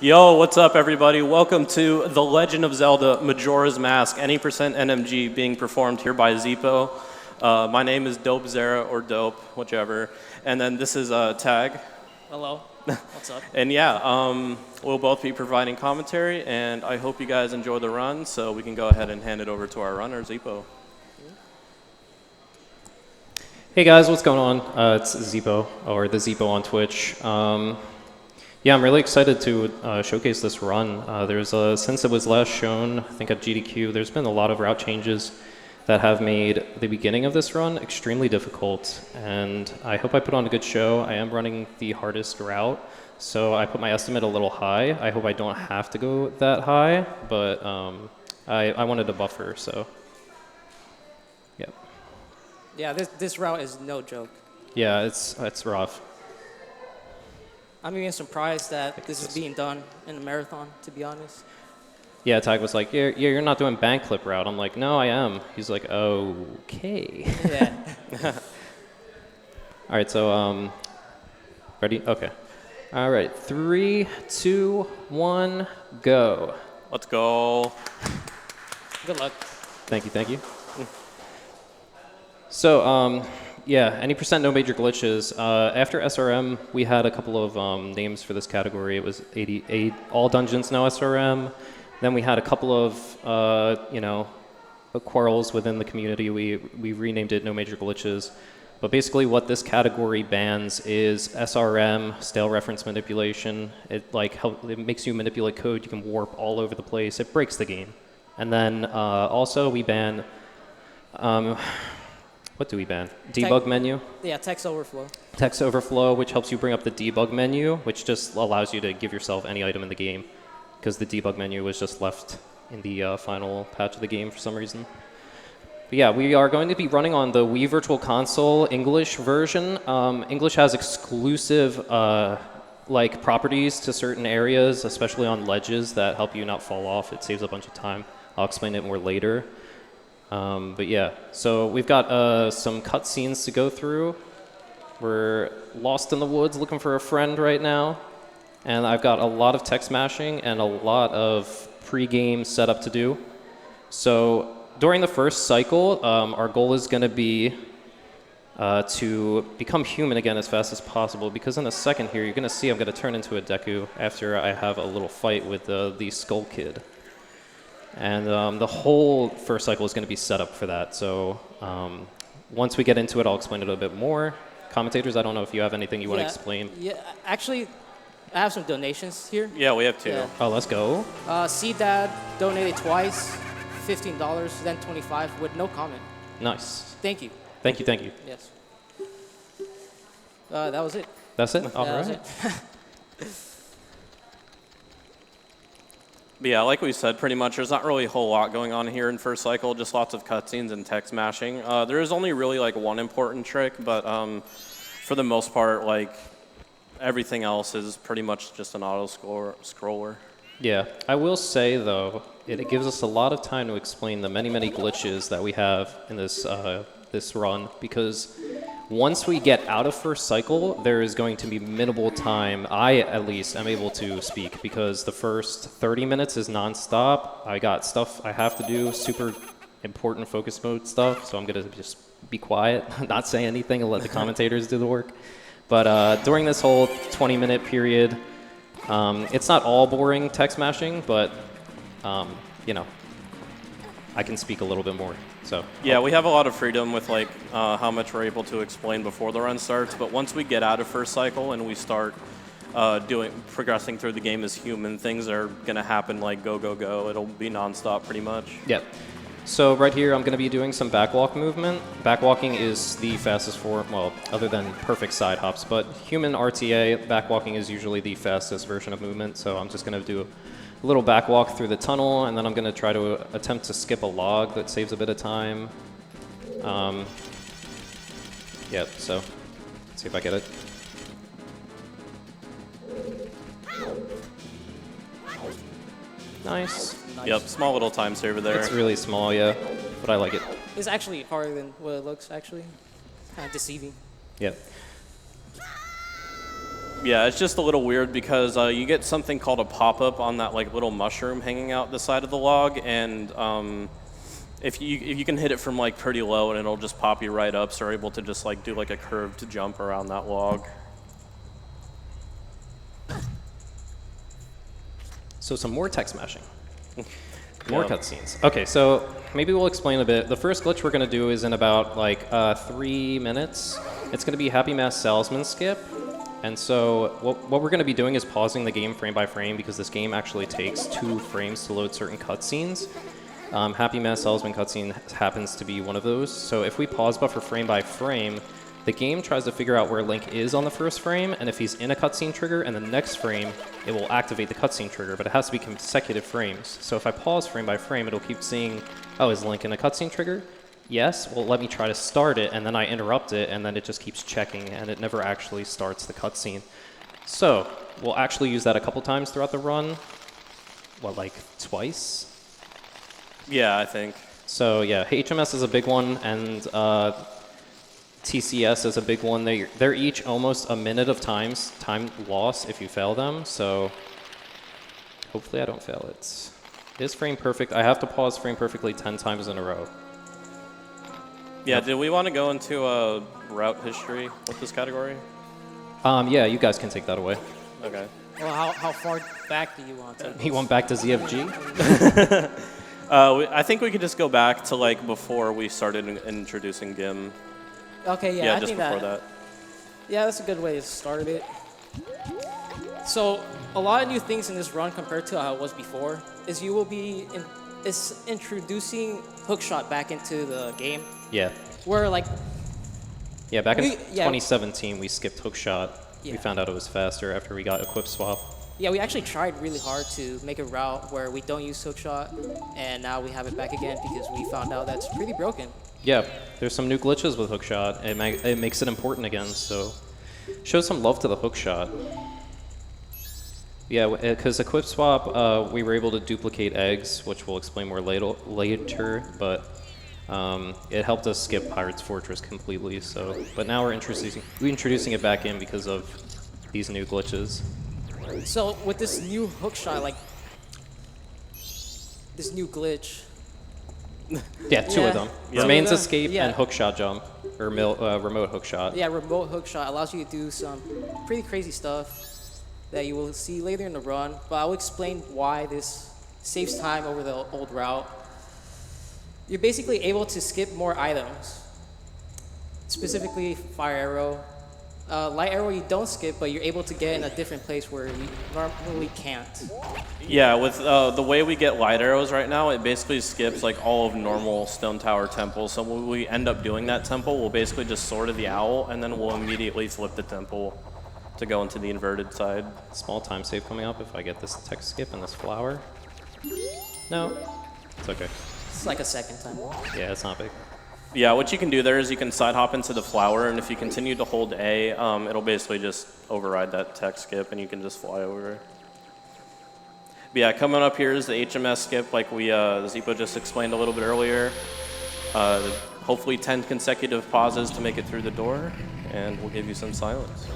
Yo, what's up, everybody? Welcome to The Legend of Zelda Majora's Mask, any percent NMG being performed here by TheZeepo. My name is Dope Zera, or Dope, whichever. And then this is Tag. Hello. What's up? And yeah, we'll both be providing commentary, and I hope you guys enjoy the run, so we can go ahead and hand it over to our runner, Zeepo. Hey guys, what's going on? It's TheZeepo, or TheZeepo on Twitch. Yeah, I'm really excited to showcase this run. Since it was last shown, I think at GDQ, there's been a lot of route changes that have made the beginning of this run extremely difficult, and I hope I put on a good show. I am running the hardest route, so I put my estimate a little high. I hope I don't have to go that high, but I wanted a buffer, so yeah. Yeah, this route is no joke. Yeah, it's rough. I'm even surprised that this is being done in a marathon, to be honest. Yeah, Tag was like, yeah, you're not doing bank clip route. I'm like, no, I am. He's like, okay. Yeah. All right, so, ready? Okay. All right, 3, 2, 1, go. Let's go. Good luck. Thank you. So, yeah, any percent no major glitches. After SRM, we had a couple of names for this category. It was 88, all dungeons no SRM. Then we had a couple of, quarrels within the community. We renamed it no major glitches. But basically what this category bans is SRM, stale reference manipulation. It makes you manipulate code. You can warp all over the place. It breaks the game. And then also we ban, what do we ban? Debug menu? Yeah, text overflow. Text overflow, which helps you bring up the debug menu, which just allows you to give yourself any item in the game, because the debug menu was just left in the final patch of the game for some reason. But yeah, we are going to be running on the Wii Virtual Console English version. English has exclusive properties to certain areas, especially on ledges, that help you not fall off. It saves a bunch of time. I'll explain it more later. But yeah, so we've got some cutscenes to go through. We're lost in the woods looking for a friend right now. And I've got a lot of text mashing and a lot of pre-game setup to do. So during the first cycle, our goal is going to be to become human again as fast as possible, because in a second here, you're going to see I'm going to turn into a Deku after I have a little fight with the Skull Kid. And the whole first cycle is going to be set up for that. So once we get into it, I'll explain it a bit more. Commentators, I don't know if you have anything you want to explain. Yeah, actually, I have some donations here. Yeah, we have two. Yeah. Oh, let's go. C-Dad donated twice, $15, then $25 with no comment. Nice. Thank you. Thank you. Yes. That was it. That's it? All That was right. it. But yeah, like we said, pretty much, there's not really a whole lot going on here in first cycle, just lots of cutscenes and text mashing. There is only really one important trick, but for the most part, everything else is pretty much just an auto-scroller. Yeah, I will say, though, it gives us a lot of time to explain the many, many glitches that we have in this run, because once we get out of first cycle, there is going to be minimal time. I, at least, am able to speak, because the first 30 minutes is non-stop. I got stuff I have to do, super important focus mode stuff, so I'm going to just be quiet, not say anything, and let the commentators do the work. But during this whole 20-minute period, it's not all boring text mashing, but, I can speak a little bit more. So yeah, we have a lot of freedom with how much we're able to explain before the run starts. But once we get out of first cycle and we start progressing through the game as human, things are gonna happen go. It'll be nonstop pretty much. Yep. So right here, I'm going to be doing some backwalk movement. Backwalking is the fastest form, well, other than perfect side hops, but human RTA, backwalking is usually the fastest version of movement. So I'm just going to do a little backwalk through the tunnel, and then I'm going to try to attempt to skip a log that saves a bit of time. Yep, so let's see if I get it. Nice. Yep, small little time saver there. It's really small, yeah, but I like it. It's actually harder than what it looks, actually. Kind of deceiving. Yep. Yeah, it's just a little weird because you get something called a pop-up on that like little mushroom hanging out the side of the log, and if you can hit it from like pretty low, and it'll just pop you right up, so you're able to just like do like a curved jump around that log. So some more text mashing. More cutscenes. Okay, so maybe we'll explain a bit. The first glitch we're going to do is in about like 3 minutes. It's going to be Happy Mass Salesman skip. And so what we're going to be doing is pausing the game frame by frame because this game actually takes 2 frames to load certain cutscenes. Happy Mass Salesman cutscene happens to be one of those. So if we pause buffer frame by frame, the game tries to figure out where Link is on the first frame, and if he's in a cutscene trigger, and the next frame, it will activate the cutscene trigger, but it has to be consecutive frames. So if I pause frame by frame, it'll keep seeing, oh, is Link in a cutscene trigger? Yes, well, let me try to start it, and then I interrupt it, and then it just keeps checking, and it never actually starts the cutscene. So we'll actually use that a couple times throughout the run. What, like twice? Yeah, I think. So yeah, HMS is a big one, and TCS is a big one. They're each almost a minute of time loss if you fail them, so hopefully I don't fail it. It is frame perfect. I have to pause frame perfectly 10 times in a row. Yeah, did we want to go into route history with this category? Yeah, you guys can take that away. Okay. Well, how far back do you want to? He went back to ZFG? I think we could just go back to like before we started introducing GIM. Okay, yeah, Yeah, I just think before that. Yeah, that's a good way to start it. So, a lot of new things in this run compared to how it was before is you will be introducing hookshot back into the game. Yeah. Where like Yeah, back in 2017 we skipped hookshot. Yeah. We found out it was faster after we got equip swap. yeah, we actually tried really hard to make a route where we don't use hookshot, and now we have it back again because we found out that's pretty broken. Yeah, there's some new glitches with hookshot. It makes it important again, so show some love to the hookshot. Yeah, because equip swap, we were able to duplicate eggs, which we'll explain more later, but it helped us skip Pirate's Fortress completely. So, but now we're introducing it back in because of these new glitches. So with this new hookshot, like this new glitch. Yeah, two of them. Yeah. Remains Two of them, escape yeah. and hookshot jump, or remote hookshot. Yeah, remote hookshot allows you to do some pretty crazy stuff that you will see later in the run, but I'll explain why this saves time over the old route. You're basically able to skip more items, specifically fire arrow. Light arrow you don't skip, but you're able to get in a different place where you normally can't. Yeah, with the way we get light arrows right now, it basically skips like all of normal Stone Tower temple. So when we end up doing that temple, we'll basically just Sword of the Owl, and then we'll immediately flip the temple to go into the inverted side. Small time save coming up if I get this text skip and this flower. No, it's okay. It's like a second time. Yeah, it's not big. Yeah, what you can do there is you can side hop into the flower, and if you continue to hold A, it'll basically just override that text skip, and you can just fly over. But yeah, coming up here is the HMS skip, like TheZeepo just explained a little bit earlier. Hopefully 10 consecutive pauses to make it through the door, and we'll give you some silence.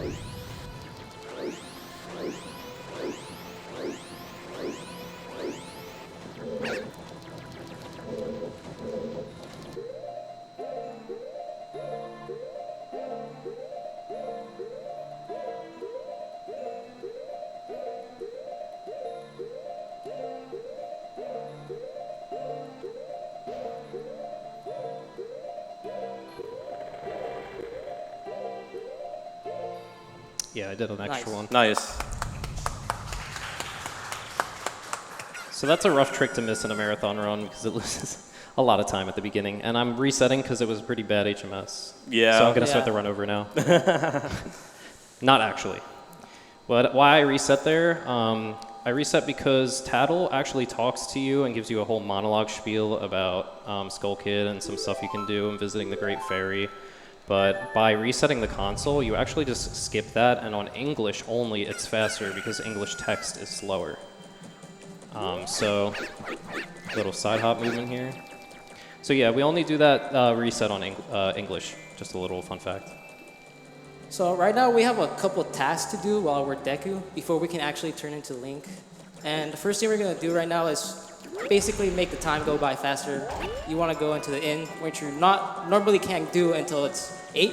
Yeah, I did an extra one. Nice. So that's a rough trick to miss in a marathon run because it loses a lot of time at the beginning. And I'm resetting because it was pretty bad HMS. Yeah. So I'm going to start the run over now. Not actually. But why I reset there, I reset because Tattle actually talks to you and gives you a whole monologue spiel about Skull Kid and some stuff you can do and visiting the Great Fairy. But by resetting the console, you actually just skip that, and on English only, it's faster because English text is slower. So, little side hop movement here. So yeah, we only do that reset on English. Just a little fun fact. So right now we have a couple tasks to do while we're Deku before we can actually turn into Link. And the first thing we're gonna do right now is basically make the time go by faster. You wanna go into the inn, which you not normally can't do until it's 8.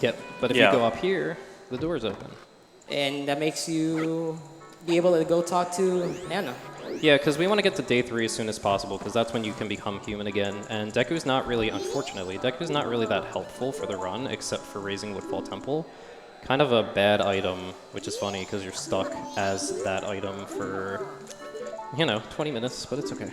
Yep. But if Yeah. you go up here, the door's open. And that makes you be able to go talk to Nana. Yeah, because we want to get to day 3 as soon as possible, because that's when you can become human again. And Deku's not really, unfortunately, Deku's not really that helpful for the run, except for raising Woodfall Temple. Kind of a bad item, which is funny, because you're stuck as that item for, 20 minutes, but it's okay.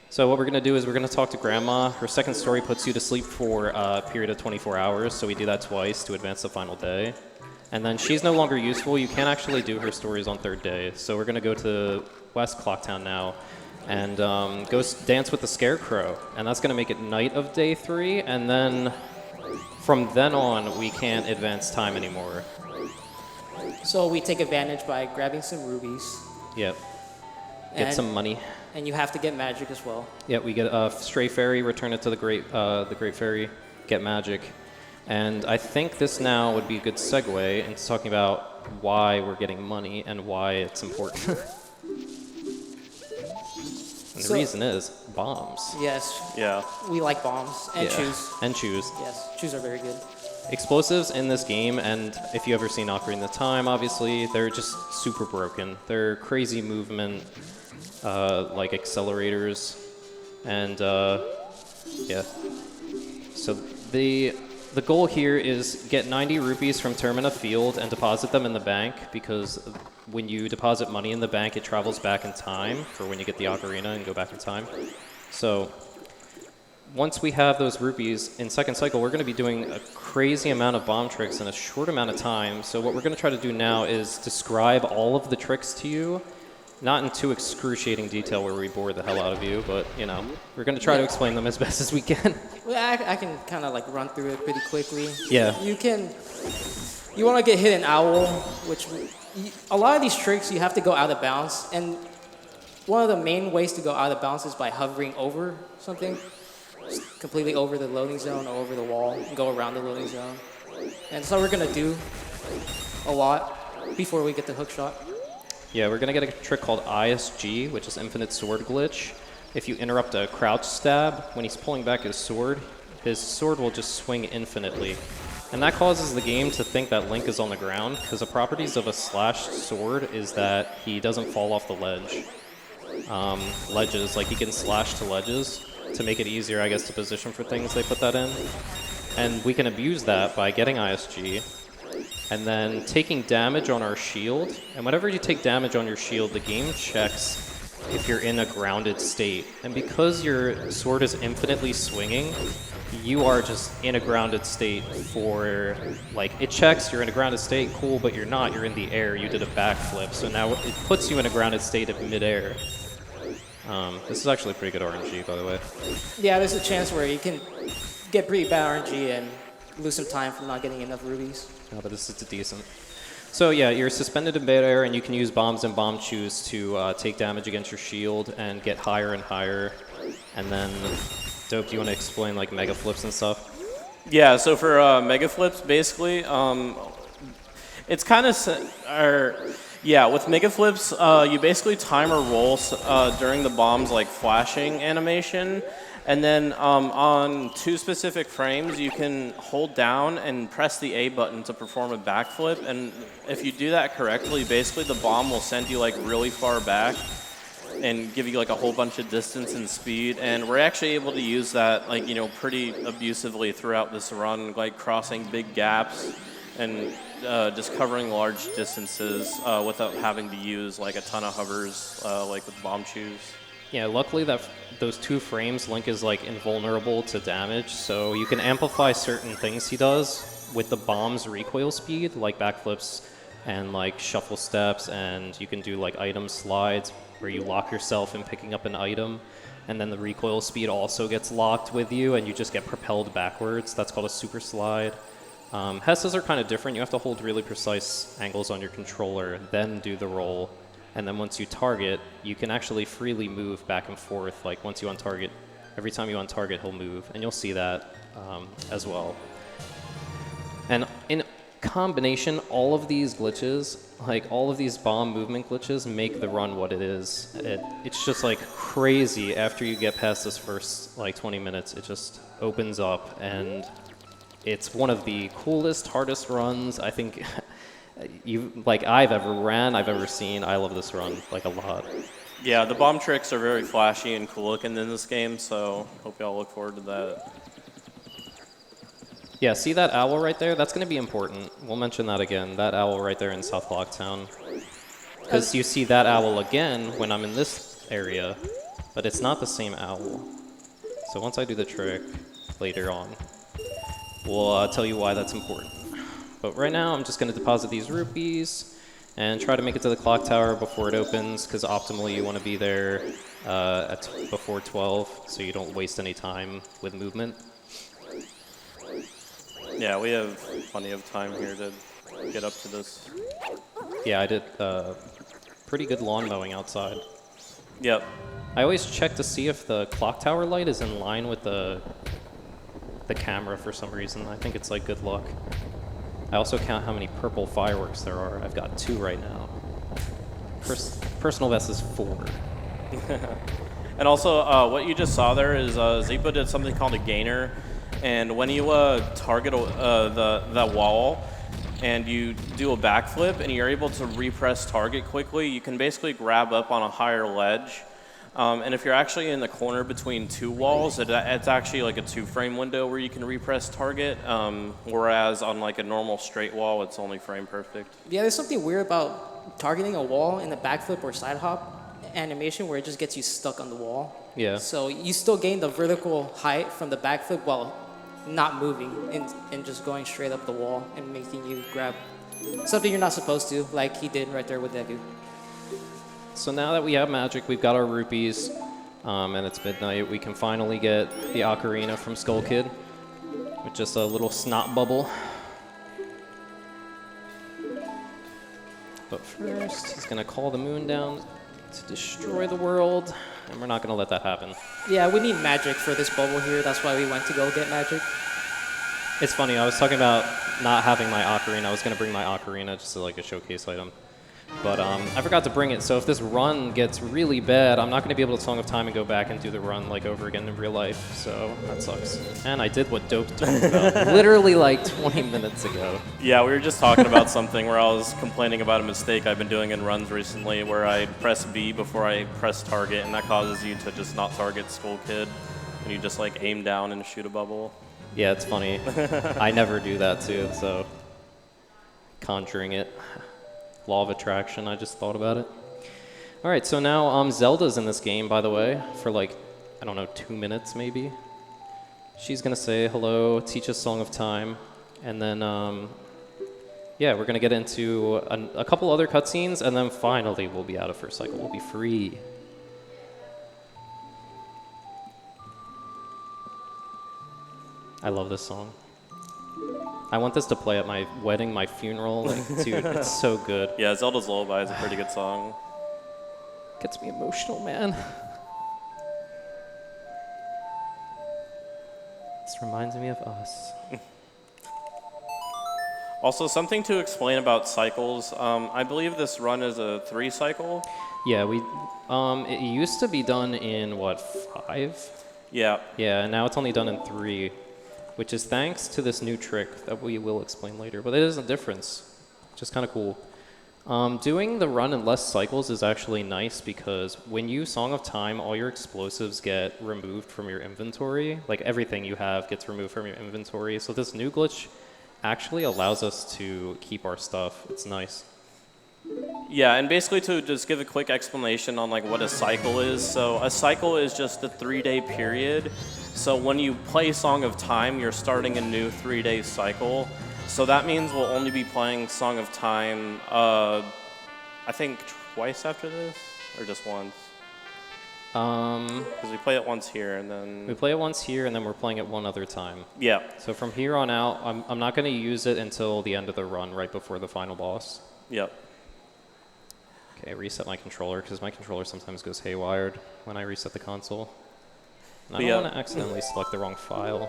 So what we're going to do is we're going to talk to Grandma. Her second story puts you to sleep for a period of 24 hours, so we do that twice to advance the final day. And then she's no longer useful. You can't actually do her stories on 3rd day. So we're going to go to West Clocktown now and go dance with the Scarecrow. And that's going to make it night of day 3. And then from then on, we can't advance time anymore. So we take advantage by grabbing some rubies. Yep. Get some money. And you have to get magic as well. Yep, we get a stray fairy, return it to the Great Fairy, get magic. And I think this now would be a good segue into talking about why we're getting money and why it's important. And the reason is bombs. Yes. Yeah. We like bombs and shoes. And shoes. Yes, shoes are very good. Explosives in this game, and if you ever seen Ocarina of Time, obviously, they're just super broken. They're crazy movement, like accelerators, and yeah. So the goal here is get 90 rupees from Termina Field and deposit them in the bank, because when you deposit money in the bank, it travels back in time for when you get the ocarina and go back in time. So once we have those rupees in second cycle, we're going to be doing a crazy amount of bomb tricks in a short amount of time. So what we're going to try to do now is describe all of the tricks to you, not in too excruciating detail where we bore the hell out of you, but, we're going to try to explain them as best as we can. Well, I can kind of like run through it pretty quickly. Yeah. You want to get hit an owl, which a lot of these tricks you have to go out of bounds, and one of the main ways to go out of bounds is by hovering over something, just completely over the loading zone or over the wall, and go around the loading zone. And so we're gonna do a lot before we get the hook shot. Yeah, we're going to get a trick called ISG, which is Infinite Sword Glitch. If you interrupt a crouch stab, when he's pulling back his sword will just swing infinitely. And that causes the game to think that Link is on the ground, because the properties of a slashed sword is that he doesn't fall off the ledge. Ledges, like he can slash to ledges to make it easier, I guess, to position for things. They put that in. And we can abuse that by getting ISG, and then taking damage on our shield. And whenever you take damage on your shield, the game checks if you're in a grounded state. And because your sword is infinitely swinging, you are just in a grounded state for, like, it checks you're in a grounded state, cool, but you're not, you're in the air, you did a backflip. So now it puts you in a grounded state of midair. This is actually pretty good RNG, by the way. Yeah, there's a chance where you can get pretty bad RNG and lose some time from not getting enough rubies. No, but this is decent. So yeah, you're suspended in midair, and you can use bombs and bomb chews to take damage against your shield and get higher and higher. And then, Dope, do you want to explain like mega flips and stuff? Yeah, so for mega flips, basically, it's kind of, yeah, with mega flips, you basically time or roll during the bomb's like flashing animation, and then on 2 specific frames, you can hold down and press the A button to perform a backflip, and if you do that correctly, basically the bomb will send you like really far back and give you like a whole bunch of distance and speed, and we're actually able to use that like, pretty abusively throughout this run, like crossing big gaps and just covering large distances without having to use like a ton of hovers like with bomb chews. Yeah, luckily those 2 frames, Link is like invulnerable to damage, so you can amplify certain things he does with the bomb's recoil speed, like backflips and like shuffle steps, and you can do like item slides where you lock yourself in picking up an item, and then the recoil speed also gets locked with you and you just get propelled backwards. That's called a super slide. Hesses are kind of different. You have to hold really precise angles on your controller, then do the roll. And then once you target, you can actually freely move back and forth. Like once you untarget, every time you untarget, he'll move. And you'll see that as well. And in combination, all of these glitches, like all of these bomb movement glitches, make the run what it is. It's just like crazy. After you get past this first like 20 minutes, it just opens up, and it's one of the coolest, hardest runs I think I've ever seen. I love this run like a lot. Yeah, the bomb tricks are very flashy and cool looking in this game, so hope y'all look forward to that. Yeah, see that owl right there? That's going to be important. We'll mention that again, that owl right there in South Blocktown. Because you see that owl again when I'm in this area, but it's not the same owl. So once I do the trick later on, we'll tell you why that's important. But right now, I'm just going to deposit these rupees and try to make it to the clock tower before it opens, because optimally you want to be there before 12, so you don't waste any time with movement. Yeah, we have plenty of time here to get up to this. Yeah, I did pretty good lawn mowing outside. Yep. I always check to see if the clock tower light is in line with the camera for some reason. I think it's like good luck. I also count how many purple fireworks there are. I've got 2 right now. Personal best is 4. And also, what you just saw there is TheZeepo did something called a gainer. And when you target the wall and you do a backflip and you're able to repress target quickly, you can basically grab up on a higher ledge. And if you're actually in the corner between 2 walls, it's actually like a 2-frame window where you can repress target, whereas on like a normal straight wall, it's only frame perfect. Yeah, there's something weird about targeting a wall in the backflip or side hop animation where it just gets you stuck on the wall. Yeah. So you still gain the vertical height from the backflip while not moving and just going straight up the wall and making you grab something you're not supposed to, like he did right there with Deku. So now that we have magic, we've got our rupees, and it's midnight, we can finally get the ocarina from Skull Kid with just a little snot bubble. But first, he's going to call the moon down to destroy the world, and we're not going to let that happen. Yeah, we need magic for this bubble here. That's why we went to go get magic. It's funny, I was talking about not having my ocarina. I was going to bring my ocarina just as like a showcase item. But I forgot to bring it, so if this run gets really bad, I'm not going to be able to Song of Time and go back and do the run like over again in real life, so that sucks. And I did what Dope told me about literally like 20 minutes ago. Yeah, we were just talking about something where I was complaining about a mistake I've been doing in runs recently where I press B before I press target, and that causes you to just not target Skull Kid, and you just like aim down and shoot a bubble. Yeah, it's funny. I never do that too, so conjuring it. Law of attraction, I just thought about it. All right, so now Zelda's in this game, by the way, for like, I don't know, 2 minutes maybe. She's going to say hello, teach us Song of Time, and then, yeah, we're going to get into a couple other cutscenes, and then finally we'll be out of first cycle. We'll be free. I love this song. I want this to play at my wedding, my funeral. Like, dude, it's so good. Yeah, Zelda's Lullaby is a pretty good song. Gets me emotional, man. This reminds me of us. Also, something to explain about cycles. I believe this run is a 3 cycle. Yeah, it used to be done in, what, 5? Yeah. Yeah, and now it's only done in 3. Which is thanks to this new trick that we will explain later. But it is a difference, which is kind of cool. Doing the run in less cycles is actually nice because when you Song of Time, all your explosives get removed from your inventory. Like everything you have gets removed from your inventory. So this new glitch actually allows us to keep our stuff. It's nice. Yeah, and basically to just give a quick explanation on like what a cycle is. So a cycle is just a 3-day period. So when you play Song of Time, you're starting a new 3-day cycle. So that means we'll only be playing Song of Time, I think twice after this, or just once? Because we play it once here, and then... We play it once here, and then we're playing it one other time. Yeah. So from here on out, I'm not going to use it until the end of the run, right before the final boss. Yep. Okay, reset my controller, because my controller sometimes goes haywired when I reset the console. And I don't want to accidentally select the wrong file.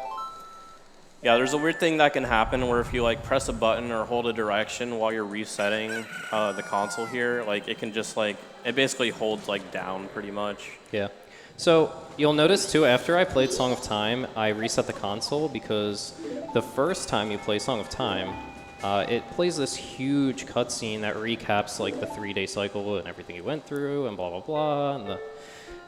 Yeah, there's a weird thing that can happen where if you like press a button or hold a direction while you're resetting the console here, like it can just like, it basically holds like down pretty much. Yeah. So you'll notice too, after I played Song of Time, I reset the console because the first time you play Song of Time, it plays this huge cutscene that recaps like the 3-day cycle and everything you went through and blah blah blah,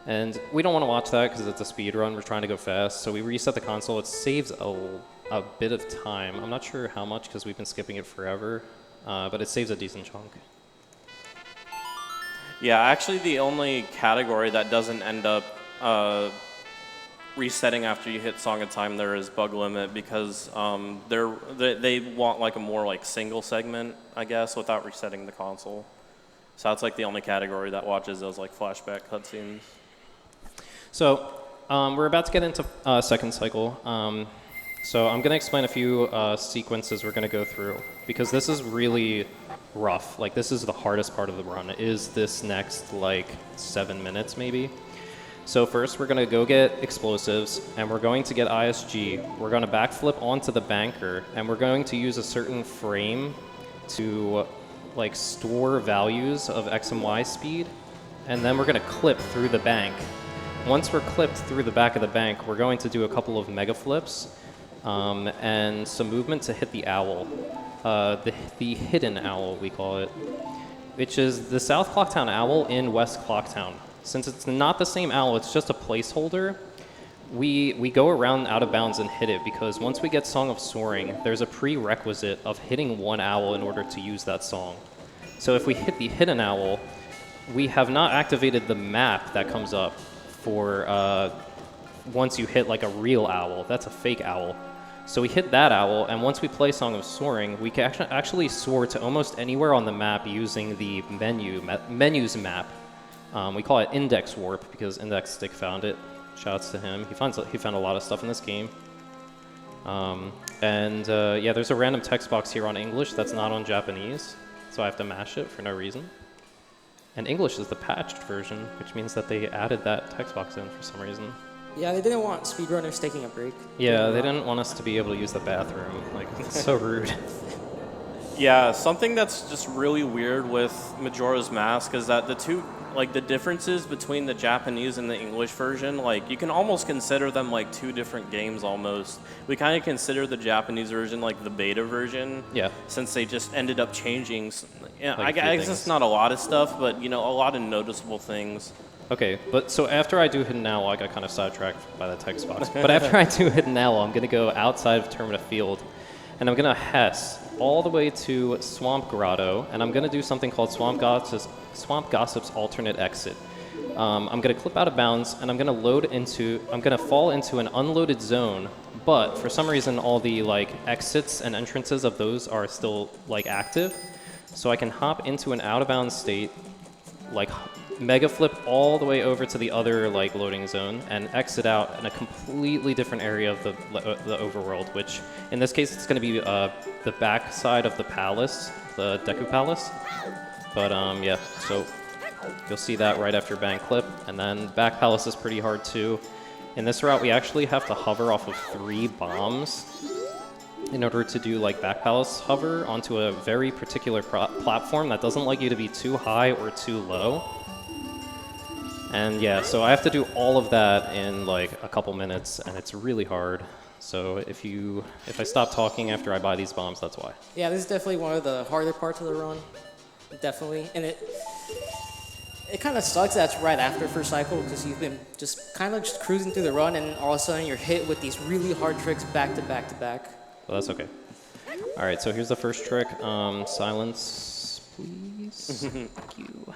and we don't want to watch that because it's a speed run. We're trying to go fast, so we reset the console. It saves a bit of time. I'm not sure how much because we've been skipping it forever, but it saves a decent chunk. Yeah, actually the only category that doesn't end up resetting after you hit Song of Time there is Bug Limit because they want like a more like single segment, I guess, without resetting the console. So that's like the only category that watches those like flashback cutscenes. So we're about to get into second cycle. So I'm going to explain a few sequences we're going to go through because this is really rough. Like this is the hardest part of the run. Is this next like 7 minutes maybe? So first we're going to go get explosives and we're going to get ISG. We're going to backflip onto the banker and we're going to use a certain frame to like store values of X and Y speed, and then we're going to clip through the bank. Once we're clipped through the back of the bank, we're going to do a couple of mega flips and some movement to hit the owl, the hidden owl we call it, which is the South Clocktown owl in West Clocktown. Since it's not the same owl, it's just a placeholder. We go around out of bounds and hit it because once we get Song of Soaring, there's a prerequisite of hitting one owl in order to use that song. So if we hit the hidden owl, we have not activated the map that comes up for once you hit like a real owl. That's a fake owl. So we hit that owl, and once we play Song of Soaring, we can actually soar to almost anywhere on the map using the menus map. We call it Index Warp because Index Stick found it. Shouts to him. He found a lot of stuff in this game. Yeah, there's a random text box here on English that's not on Japanese, so I have to mash it for no reason. And English is the patched version, which means that they added that text box in for some reason. Yeah, they didn't want speedrunners taking a break. Yeah, they didn't want us to be able to use the bathroom. Like, it's so rude. Yeah, something that's just really weird with Majora's Mask is that the differences between the Japanese and the English version, like you can almost consider them like two different games almost. We kind of consider the Japanese version like the beta version. Yeah. Since they just ended up changing, I guess it's not a lot of stuff, but a lot of noticeable things. Okay, but so after I do Hidden Owl, I got kind of sidetracked by the text box. But after I do Hidden Owl, I'm going to go outside of Termina Field, and I'm going to Hess all the way to Swamp Grotto, and I'm going to do something called Swamp Gossip's alternate exit. I'm going to clip out of bounds, and I'm going to fall into an unloaded zone, but for some reason all the like exits and entrances of those are still like active, so I can hop into an out of bounds state, like mega flip all the way over to the other like loading zone and exit out in a completely different area of the overworld, which in this case it's going to be the back side of the palace, the Deku Palace. But yeah, so you'll see that right after bank clip, and then back palace is pretty hard too. In this route we actually have to hover off of 3 bombs in order to do like back palace hover onto a very particular platform that doesn't like you to be too high or too low. And yeah, so I have to do all of that in like a couple minutes, and it's really hard. So if I stop talking after I buy these bombs, that's why. Yeah, this is definitely one of the harder parts of the run. Definitely. And it kind of sucks that it's right after first cycle because you've been just kind of just cruising through the run, and all of a sudden you're hit with these really hard tricks back to back to back. Well, that's okay. All right, so here's the first trick. Silence, please. Thank you.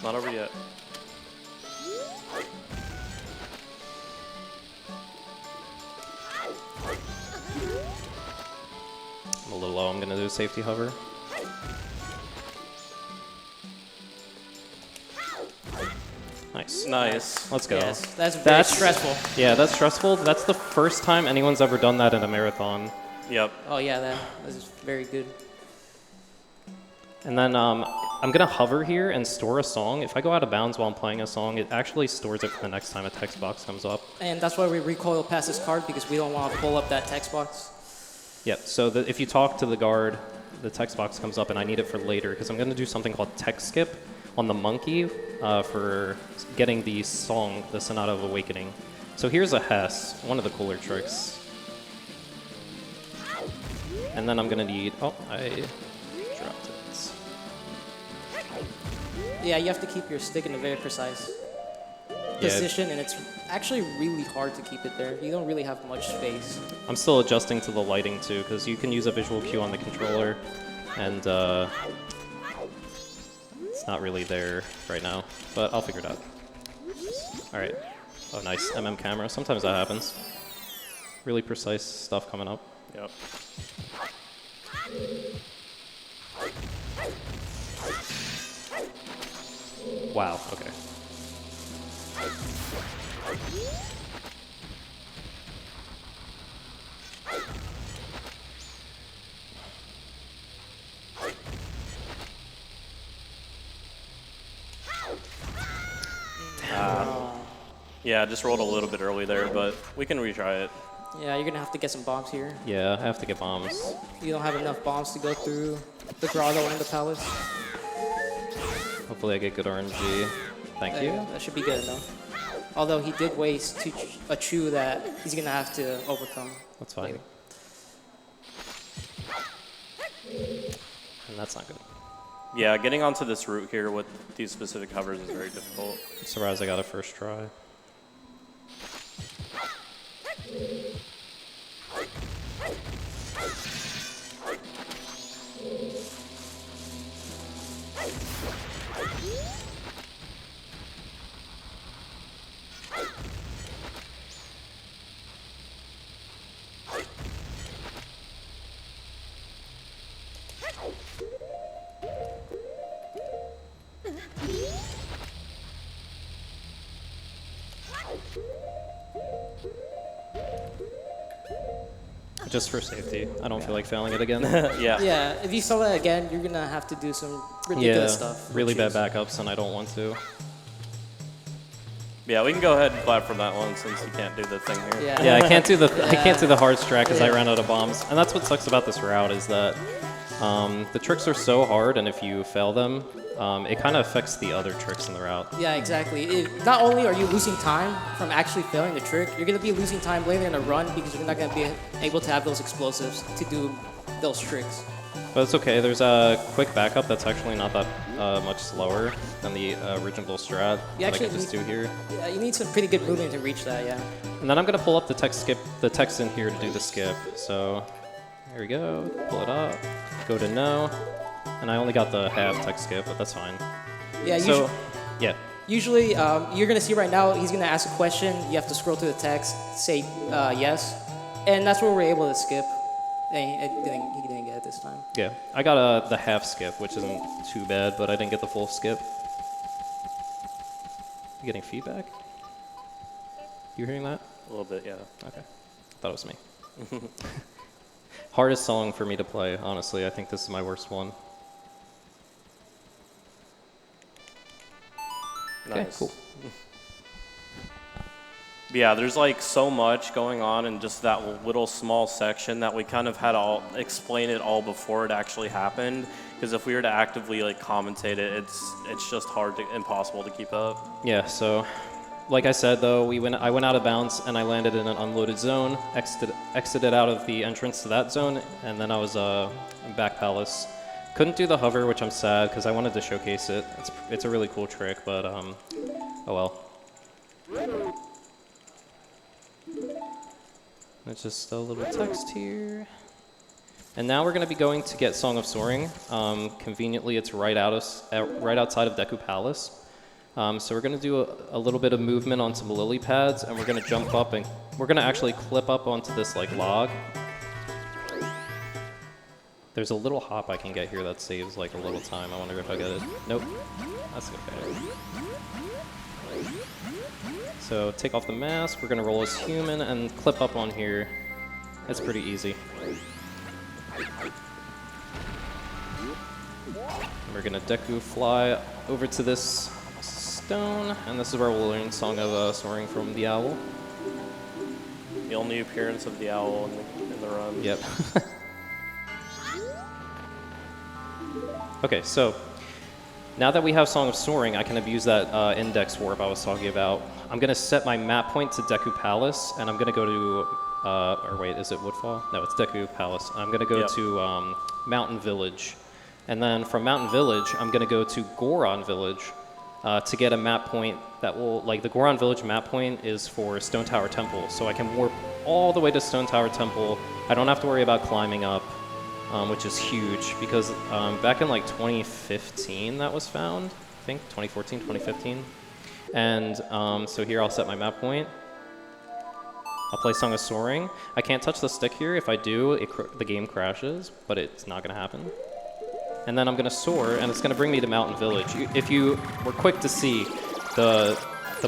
Not over yet. I'm a little low. I'm going to do a safety hover. Nice. Nice. Let's go. Yes, that's very stressful. Yeah, that's stressful. That's the first time anyone's ever done that in a marathon. Yep. Oh yeah, that is very good. And then I'm going to hover here and store a song. If I go out of bounds while I'm playing a song, it actually stores it for the next time a text box comes up. And that's why we recoil past this card, because we don't want to pull up that text box. Yep, so if you talk to the guard, the text box comes up and I need it for later because I'm going to do something called text skip on the monkey for getting the song, the Sonata of Awakening. So here's a Hess, one of the cooler tricks. And then I'm going to need, oh, I dropped it. Yeah, you have to keep your stick in a very precise position, and it's actually really hard to keep it there. You don't really have much space. I'm still adjusting to the lighting too, because you can use a visual cue on the controller, and it's not really there right now, but I'll figure it out. All right. Oh, nice. camera. Sometimes that happens. Really precise stuff coming up. Yep. Wow, okay. Yeah, just rolled a little bit early there, but we can retry it. Yeah, you're gonna have to get some bombs here. Yeah, I have to get bombs. You don't have enough bombs to go through the grotto and the palace. Hopefully I get good RNG. Thank you. That should be good enough. Although he did waste a chew that he's gonna have to overcome. That's fine. later. And that's not good. Yeah, getting onto this route here with these specific hovers is very difficult. I'm surprised I got a first try. Just for safety. I don't feel like failing it again. Yeah. Yeah, if you saw that again, you're gonna have to do some ridiculous stuff. really bad which is- backups, and I don't want to. Yeah, we can go ahead and clap from that one since you can't do the thing here. Yeah. Yeah, I can't do the hard strat because I ran out of bombs, and that's what sucks about this route is that the tricks are so hard, and if you fail them, it kind of affects the other tricks in the route. Yeah, exactly. Not only are you losing time from actually failing the trick, you're going to be losing time later in the run because you're not going to be able to have those explosives to do those tricks. But it's okay. There's a quick backup that's actually not that much slower than the original strat You that I actually can just do here. Yeah, you need some pretty good movement to reach that, yeah. And then I'm going to pull up the text in here to do the skip. So here we go. Pull it up. Go to no. And I only got the half text skip, but that's fine. Yeah, So, yeah. usually you're going to see right now, he's going to ask a question. You have to scroll through the text, say yes. And that's where we're able to skip. And he didn't get it this time. Yeah, I got the half skip, which isn't too bad, but I didn't get the full skip. You getting feedback? You hearing that? A little bit, yeah. Okay, thought it was me. Hardest song for me to play, honestly. I think this is my worst one. Nice. Okay, cool. Yeah, there's like so much going on in just that little small section that we kind of had to explain it all before it actually happened. Because if we were to actively like commentate it, it's just impossible to keep up. Yeah, so like I said though, I went out of bounds and I landed in an unloaded zone, exited out of the entrance to that zone, and then I was in back palace. Couldn't do the hover, which I'm sad because I wanted to showcase it. It's a really cool trick, but oh well. It's just a little text here. And now we're going to be going to get Song of Soaring. Conveniently, it's right outside of Deku Palace. So we're going to do a little bit of movement on some lily pads, and we're going to jump up, and we're going to actually clip up onto this like log. There's a little hop I can get here that saves like a little time. I wonder if I get it. Nope. That's okay. So take off the mask, we're gonna roll as human and clip up on here. It's pretty easy. We're gonna Deku fly over to this stone, and this is where we'll learn Song of Soaring from the Owl. The only appearance of the owl in the run. Yep. Okay, so now that we have Song of Soaring, I can abuse that index warp I was talking about. I'm gonna set my map point to Deku Palace, and I'm gonna go to, or wait, is it Woodfall? No, it's Deku Palace. I'm gonna go to Mountain Village. And then from Mountain Village, I'm gonna go to Goron Village to get a map point that will, like the Goron Village map point is for Stone Tower Temple. So I can warp all the way to Stone Tower Temple. I don't have to worry about climbing up, which is huge because back in like 2015 that was found, I think, 2014, 2015. And so here I'll set my map point. I'll play Song of Soaring. I can't touch the stick here. If I do, the game crashes, but it's not gonna happen. And then I'm gonna soar, and it's gonna bring me to Mountain Village. If you were quick to see, the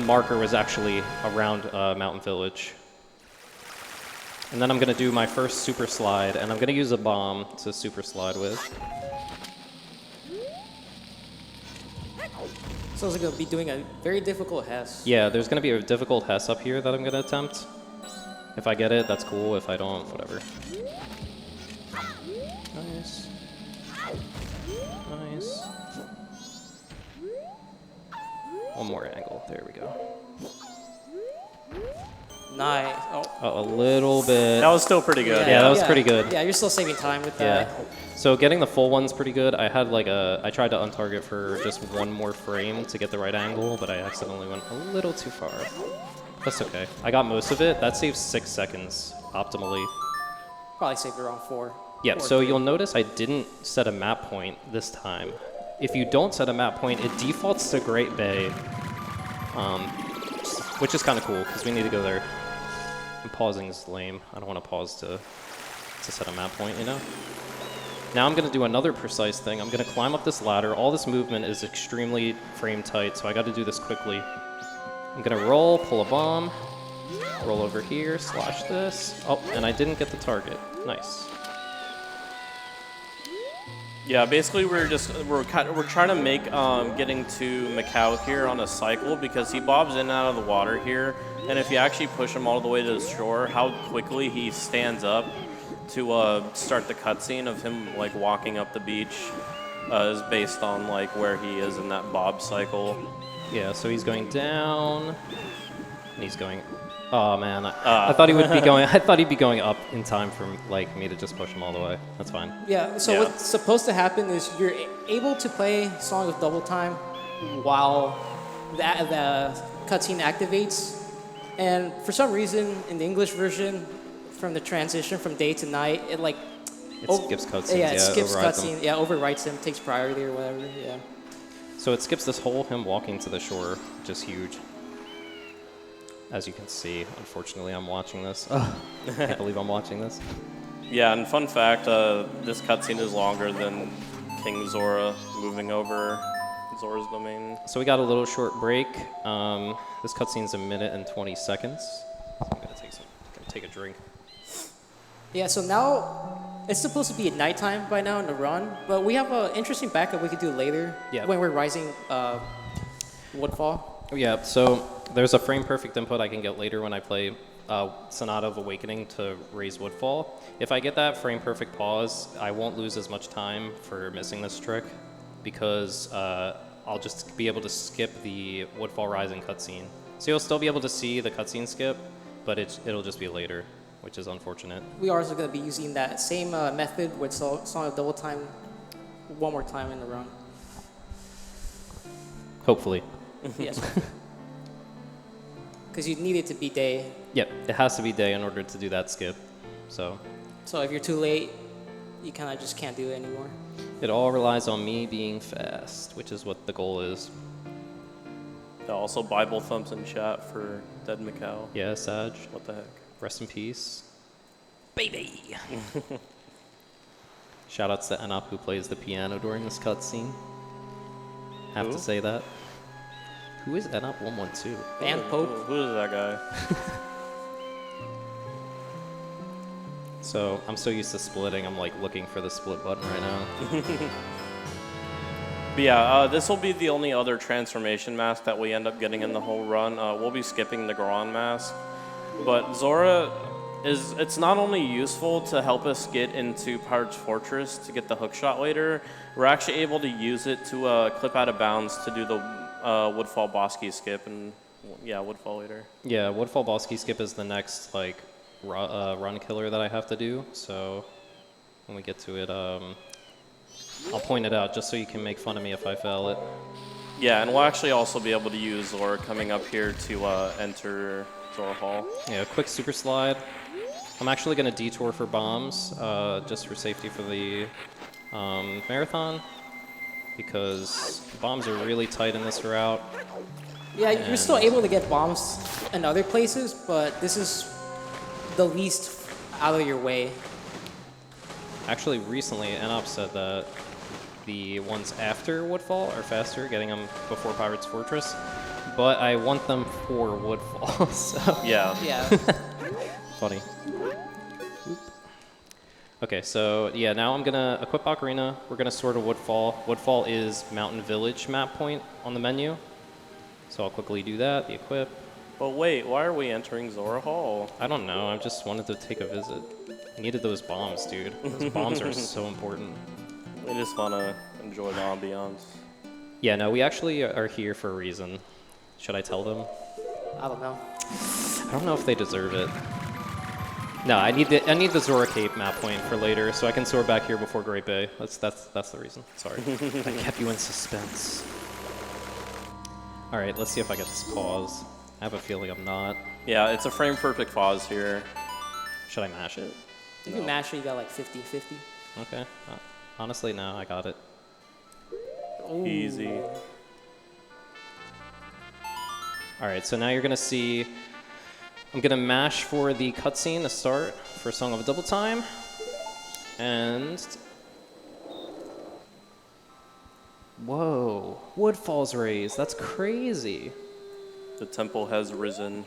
marker was actually around Mountain Village. And then I'm gonna do my first super slide, and I'm gonna use a bomb to super slide with. So it's going to be doing a very difficult Hess. Yeah, there's gonna be a difficult Hess up here that I'm gonna attempt. If I get it, that's cool. If I don't, whatever. Nice. Nice. One more angle. There we go. Nice. Oh. Oh, a little bit. That was still pretty good. Yeah, that was pretty good. Yeah, you're still saving time with that. So getting the full one's pretty good. I had like I tried to untarget for just one more frame to get the right angle, but I accidentally went a little too far. That's okay. I got most of it. That saves 6 seconds optimally. Probably saved around 4. Yeah, so you'll notice I didn't set a map point this time. If you don't set a map point, it defaults to Great Bay, which is kind of cool because we need to go there. And pausing is lame. I don't want to pause to set a map point, you know? Now I'm going to do another precise thing. I'm going to climb up this ladder. All this movement is extremely frame tight, so I got to do this quickly. I'm going to roll, pull a bomb, roll over here, slash this. Oh, and I didn't get the target. Nice. Yeah, basically we're trying to make getting to Macau here on a cycle because he bobs in and out of the water here, and if you actually push him all the way to the shore, how quickly he stands up to start the cutscene of him like walking up the beach is based on like where he is in that bob cycle. Yeah, so he's going down, and he's going. Oh man, I thought he would be going. I thought he'd be going up in time for like me to just push him all the way. That's fine. Yeah, so what's supposed to happen is you're able to play Song of Double Time while the cutscene activates. And for some reason, in the English version, from the transition from day to night, it like... It skips cutscenes, yeah, it skips overrides cutscene, them. yeah, overwrites them, takes priority or whatever, yeah. So it skips this whole him walking to the shore, which is huge. As you can see, unfortunately, I'm watching this. I can't believe I'm watching this. Yeah, and fun fact, this cutscene is longer than King Zora moving over Zora's domain. So we got a little short break. This cutscene's 1 minute and 20 seconds. So I'm gonna take a drink. Yeah, so now it's supposed to be at nighttime by now in the run, but we have an interesting backup we could do later when we're rising Woodfall. Yeah, so there's a frame perfect input I can get later when I play Sonata of Awakening to raise Woodfall. If I get that frame perfect pause, I won't lose as much time for missing this trick because I'll just be able to skip the Woodfall Rising cutscene. So you'll still be able to see the cutscene skip, but it'll just be later, which is unfortunate. We are also going to be using that same method with Song of Double Time one more time in the run. Hopefully. Yes. Because you need it to be day. Yep, it has to be day in order to do that skip. So if you're too late, you kind of just can't do it anymore. it all relies on me being fast, which is what the goal is. Also, Bible thumbs in chat for Dead Macau. Yeah, Sag. What the heck? Rest in peace. Baby! Shoutouts to Enop who plays the piano during this cutscene. Have to say that. Who is NUp 112? And Pope. Who is that guy? So I'm so used to splitting, I'm like looking for the split button right now. But yeah, this will be the only other transformation mask that we end up getting in the whole run. We'll be skipping the Goron mask. But Zora it's not only useful to help us get into Pirate's Fortress to get the hookshot later, we're actually able to use it to clip out of bounds to do the Woodfall Bosky skip and yeah, Woodfall later. Yeah, Woodfall Bosky skip is the next like run killer that I have to do. So when we get to it, I'll point it out just so you can make fun of me if I fail it. Yeah, and we'll actually also be able to use Zora coming up here to enter Zora Hall. Yeah, quick super slide. I'm actually going to detour for bombs, just for safety for the marathon, because bombs are really tight in this route. Yeah, you're still able to get bombs in other places, but this is the least out of your way. Actually, recently, NUp said that the ones after Woodfall are faster, getting them before Pirate's Fortress, but I want them for Woodfall, so... Yeah. Yeah. Funny. Oop. Okay, so yeah, now I'm gonna equip Ocarina. We're gonna sort of Woodfall. Woodfall is Mountain Village map point on the menu. So I'll quickly do that, the equip. But wait, why are we entering Zora Hall? I don't know, I just wanted to take a visit. I needed those bombs, dude. Those bombs are so important. We just want to enjoy the ambiance. Yeah, no, we actually are here for a reason. Should I tell them? I don't know. I don't know if they deserve it. No, I need the Zora Cape map point for later, so I can soar back here before Great Bay. That's the reason. Sorry, I kept you in suspense. All right, let's see if I get this pause. I have a feeling I'm not. Yeah, it's a frame perfect pause here. Should I mash it? If you mash it, you got like 50-50. Okay. Honestly, no, I got it. Easy. All right, so now you're gonna see. I'm gonna mash for the cutscene to start for Song of Double Time, and whoa, Woodfall's raised. That's crazy. The temple has risen.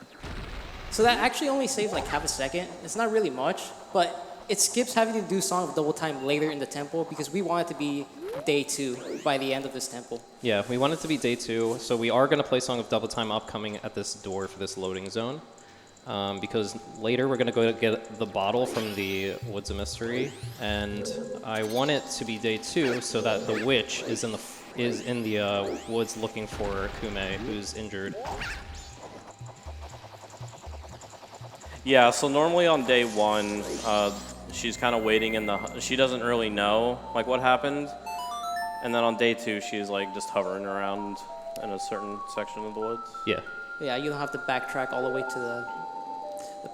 So that actually only saves like half a second. It's not really much, but it skips having to do Song of Double Time later in the temple because we want it to be day 2 by the end of this temple. Yeah, we want it to be day 2, so we are gonna play Song of Double Time upcoming at this door for this loading zone. Because later we're gonna go get the bottle from the Woods of Mystery, and I want it to be day 2 so that the witch is in the woods looking for Kume, who's injured. Yeah, so normally on day 1, she's kind of waiting in the... She doesn't really know, like, what happened. And then on day 2, she's, like, just hovering around in a certain section of the woods. Yeah. Yeah, you don't have to backtrack all the way to the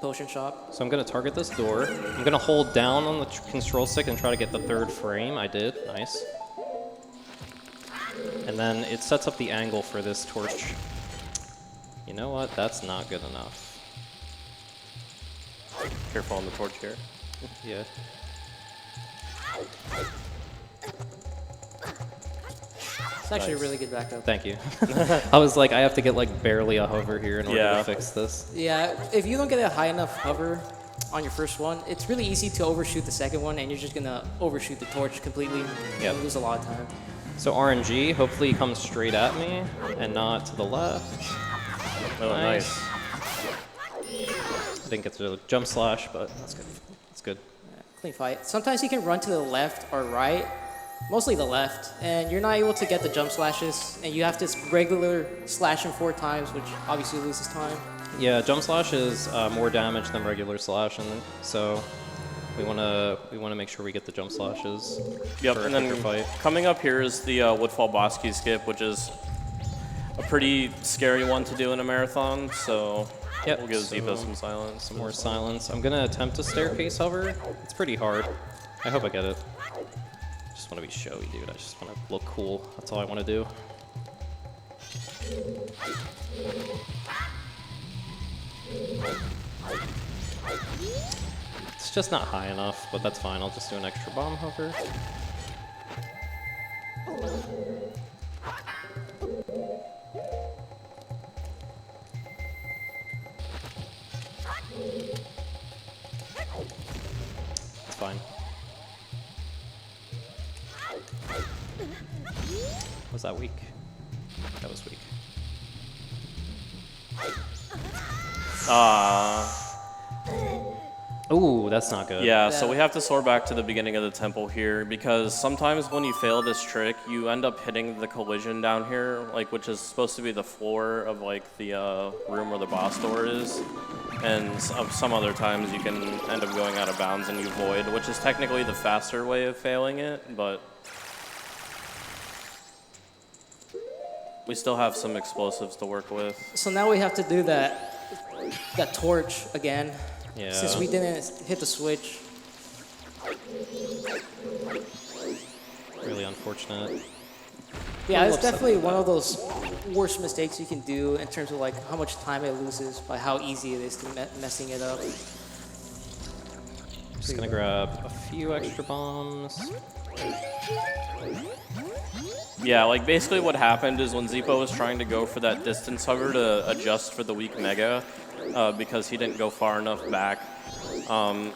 potion shop. So I'm gonna target this door. I'm gonna hold down on the control stick and try to get the 3rd frame. I did, nice. And then it sets up the angle for this torch. You know what, that's not good enough. Careful on the torch here. Yeah. It's actually a really good backup. Thank you. I was like, I have to get like barely a hover here in order Yeah. to fix this. Yeah, if you don't get a high enough hover on your first one, it's really easy to overshoot the second one, and you're just gonna overshoot the torch completely Yep. and lose a lot of time. So RNG, hopefully he comes straight at me and not to the left. Oh, nice. I didn't get to the jump slash, but that's good. That's good. Yeah, clean fight. Sometimes you can run to the left or right, mostly the left, and you're not able to get the jump slashes, and you have to regular slash him 4 times, which obviously loses time. Yeah, jump slash is more damage than regular slash, and so we wanna make sure we get the jump slashes. Yep, for a and then quicker fight. coming up here is the Woodfall Bosky skip, which is a pretty scary one to do in a marathon, so Yep, we'll give so Zeepo some silence. Some more silence. I'm gonna attempt a staircase hover. It's pretty hard. I hope I get it. Just want to be showy, dude. I just want to look cool. That's all I want to do. It's just not high enough, but that's fine. I'll just do an extra bomb hover. It's fine. Was that weak? That was weak. Ooh, that's not good. Yeah, so we have to soar back to the beginning of the temple here because sometimes when you fail this trick, you end up hitting the collision down here, like which is supposed to be the floor of like the room where the boss door is. And some other times you can end up going out of bounds and you void, which is technically the faster way of failing it, but we still have some explosives to work with. So now we have to do that torch again. Yeah. Since we didn't hit the switch. Really unfortunate. Yeah, it's upset definitely with one that. of those worst mistakes you can do in terms of like how much time it loses by how easy it is to messing it up. Just gonna grab a few extra bombs. Yeah, like basically what happened is when TheZeepo was trying to go for that distance hover to adjust for the weak mega, because he didn't go far enough back.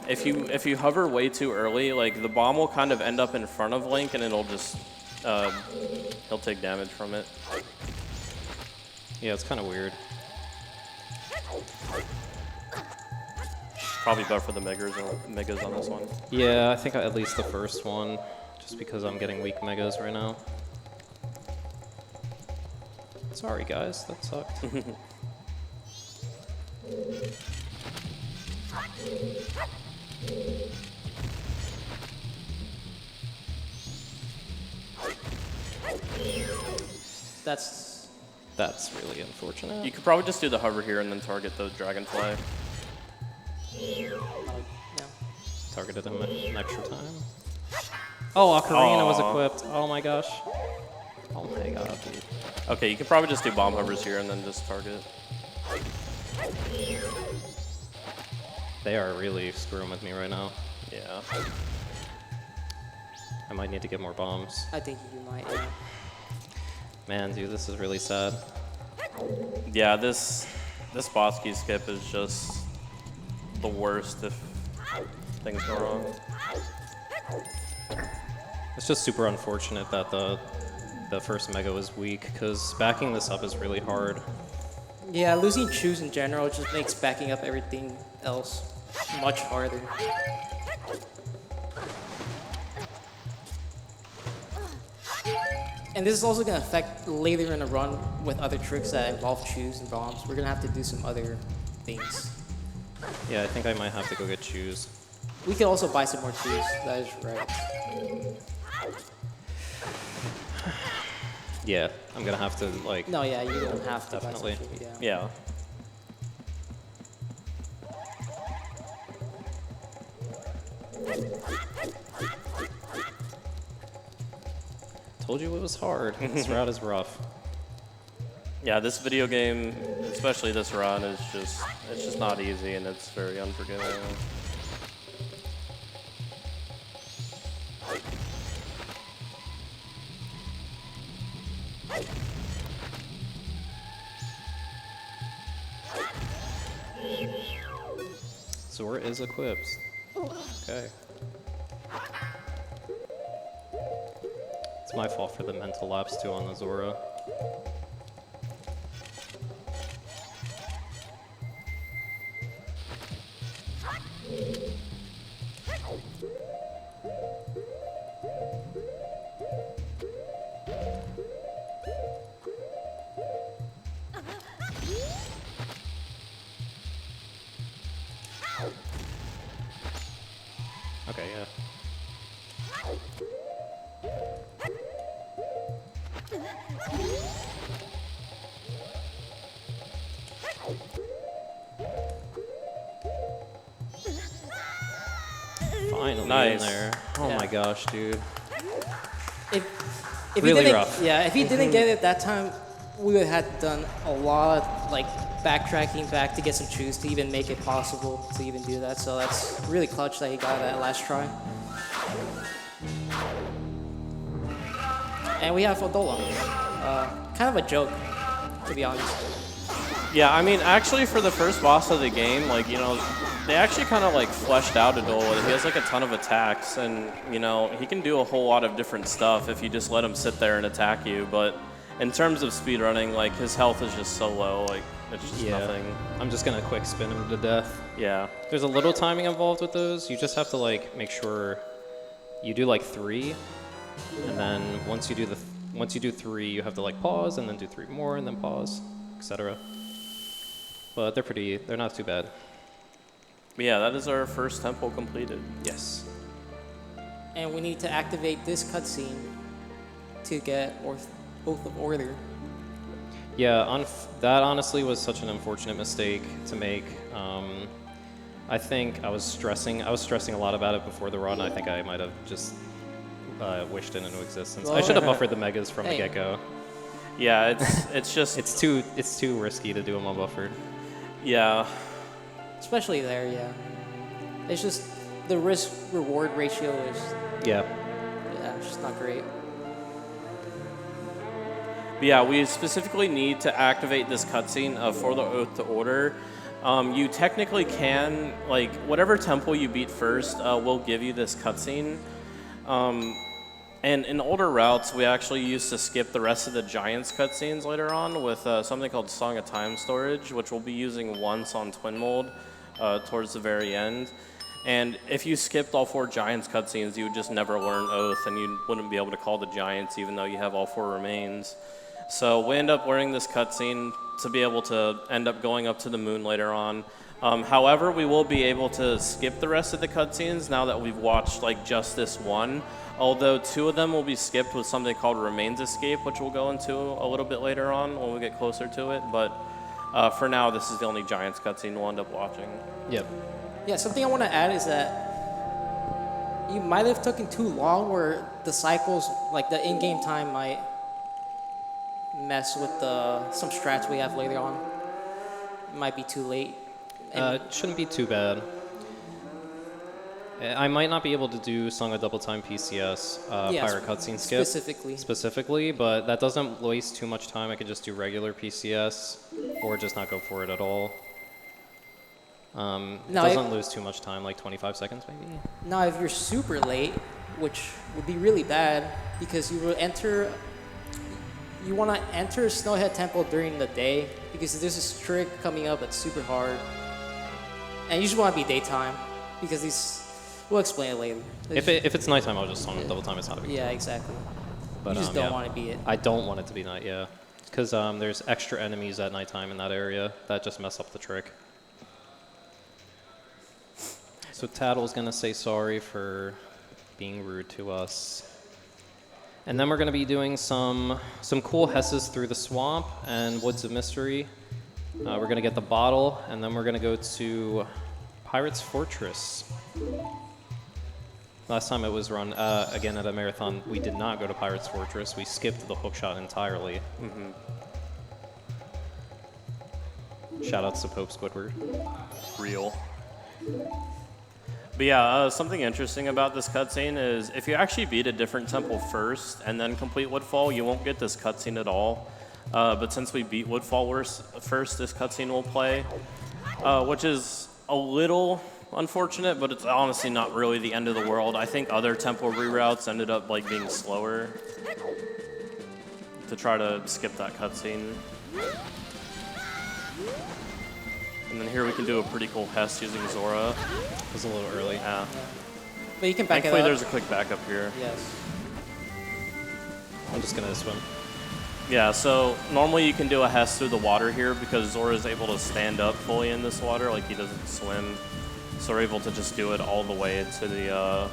If you hover way too early, like the bomb will kind of end up in front of Link and it'll just he'll take damage from it. Yeah, it's kind of weird. Probably better for the megas on this one. Yeah, I think at least the first one, just because I'm getting weak megas right now. Sorry guys, that sucked. That's really unfortunate. You could probably just do the hover here and then target the dragonfly. Yeah. Targeted him an extra time. Oh, Ocarina was equipped. Oh my gosh. Oh my god, dude. Okay, you could probably just do bomb hovers here and then just target. They are really screwing with me right now. Yeah. I might need to get more bombs. I think you might, yeah. Man, dude, this is really sad. Yeah, this boss key skip is just the worst if things go wrong. It's just super unfortunate that the first mega was weak, because backing this up is really hard. Yeah, losing choose in general just makes backing up everything else much harder. And this is also going to affect later in the run with other tricks that involve choose and bombs. We're going to have to do some other things. Yeah, I think I might have to go get shoes. We could also buy some more choose. That is right. Yeah, I'm gonna have to, like... No, yeah, you don't have to Definitely. buy some choose, Yeah. Told you it was hard. This route is rough. Yeah, this video game, especially this run, is it's just not easy and it's very unforgiving. Zora is equipped. Okay. It's my fault for the mental lapse too on the Zora. Okay, yeah. Finally Nice. in there. Oh Yeah. my gosh, dude. If Really he didn't, rough. Yeah, if he didn't get it that time, we would have done a lot of like backtracking back to get some choose to even make it possible to even do that. So that's really clutch that he got that last try. And we have Odola. Kind of a joke, to be honest. Yeah, I mean, actually, for the first boss of the game, like, you know, they actually kind of like fleshed out Adola. He has like a ton of attacks, and you know he can do a whole lot of different stuff if you just let him sit there and attack you. But in terms of speedrunning, like his health is just so low, like it's just nothing. I'm just gonna quick spin him to death. Yeah. There's a little timing involved with those. You just have to like make sure you do like 3, and then once you do 3, you have to like pause and then do 3 more and then pause, etc. But they're not too bad. But yeah, that is our first temple completed. Yes. And we need to activate this cutscene to get Oath of Order. Yeah, that honestly was such an unfortunate mistake to make. I think I was stressing a lot about it before the run. I think I might have just wished it into existence. I should have buffered the megas from the get-go. Yeah, it's just it's too risky to do them unbuffered. Yeah. Especially there, yeah. It's just the risk-reward ratio is it's just not great. But yeah, we specifically need to activate this cutscene for the Oath to Order. You technically can, like, whatever temple you beat first will give you this cutscene. And in older routes, we actually used to skip the rest of the Giants cutscenes later on with something called Song of Time Storage, which we'll be using once on Twin Mold towards the very end. And if you skipped all 4 Giants cutscenes, you would just never learn Oath, and you wouldn't be able to call the Giants even though you have all 4 remains. So we end up learning this cutscene to be able to end up going up to the moon later on. However, we will be able to skip the rest of the cutscenes now that we've watched like just this one. Although 2 of them will be skipped with something called Remains Escape, which we'll go into a little bit later on when we get closer to it. But for now, this is the only Giants cutscene we'll end up watching. Yep. Yeah, something I want to add is that you might have taken too long where the cycles, like the in-game time might mess with some strats we have later on. It might be too late. It shouldn't be too bad. I might not be able to do Song of Double Time PCS Pirate Cutscene Skip specifically, but that doesn't waste too much time. I could just do regular PCS or just not go for it at all. It doesn't lose too much time, like 25 seconds maybe. Now, if you're super late, which would be really bad, because you want to enter Snowhead Temple during the day, because there's this trick coming up that's super hard. And you just want to be daytime, because we'll explain it later. If it's nighttime, I'll just Song of Double Time. It's not a big deal. Yeah, exactly. But, you just don't want to be it. I don't want it to be night, yeah. Because there's extra enemies at nighttime in that area that just mess up the trick. So Tattle's going to say sorry for being rude to us. And then we're going to be doing some cool Hesses through the swamp and Woods of Mystery. We're going to get the bottle, and then we're going to go to Pirate's Fortress. Last time it was run, again at a marathon, we did not go to Pirate's Fortress. We skipped the hookshot entirely. Shout outs to Pope Squidward. Real. But yeah, something interesting about this cutscene is if you actually beat a different temple first and then complete Woodfall, you won't get this cutscene at all. But since we beat Woodfall first, this cutscene will play, which is a little unfortunate, but it's honestly not really the end of the world. I think other temple reroutes ended up like being slower to try to skip that cutscene. And then here we can do a pretty cool Hess using Zora. It was a little early. Yeah. But you can back it up. Thankfully, there's a quick backup here. Yes. I'm just going to swim. Yeah, so normally you can do a Hess through the water here because Zora is able to stand up fully in this water, like he doesn't swim. So we're able to just do it all the way into the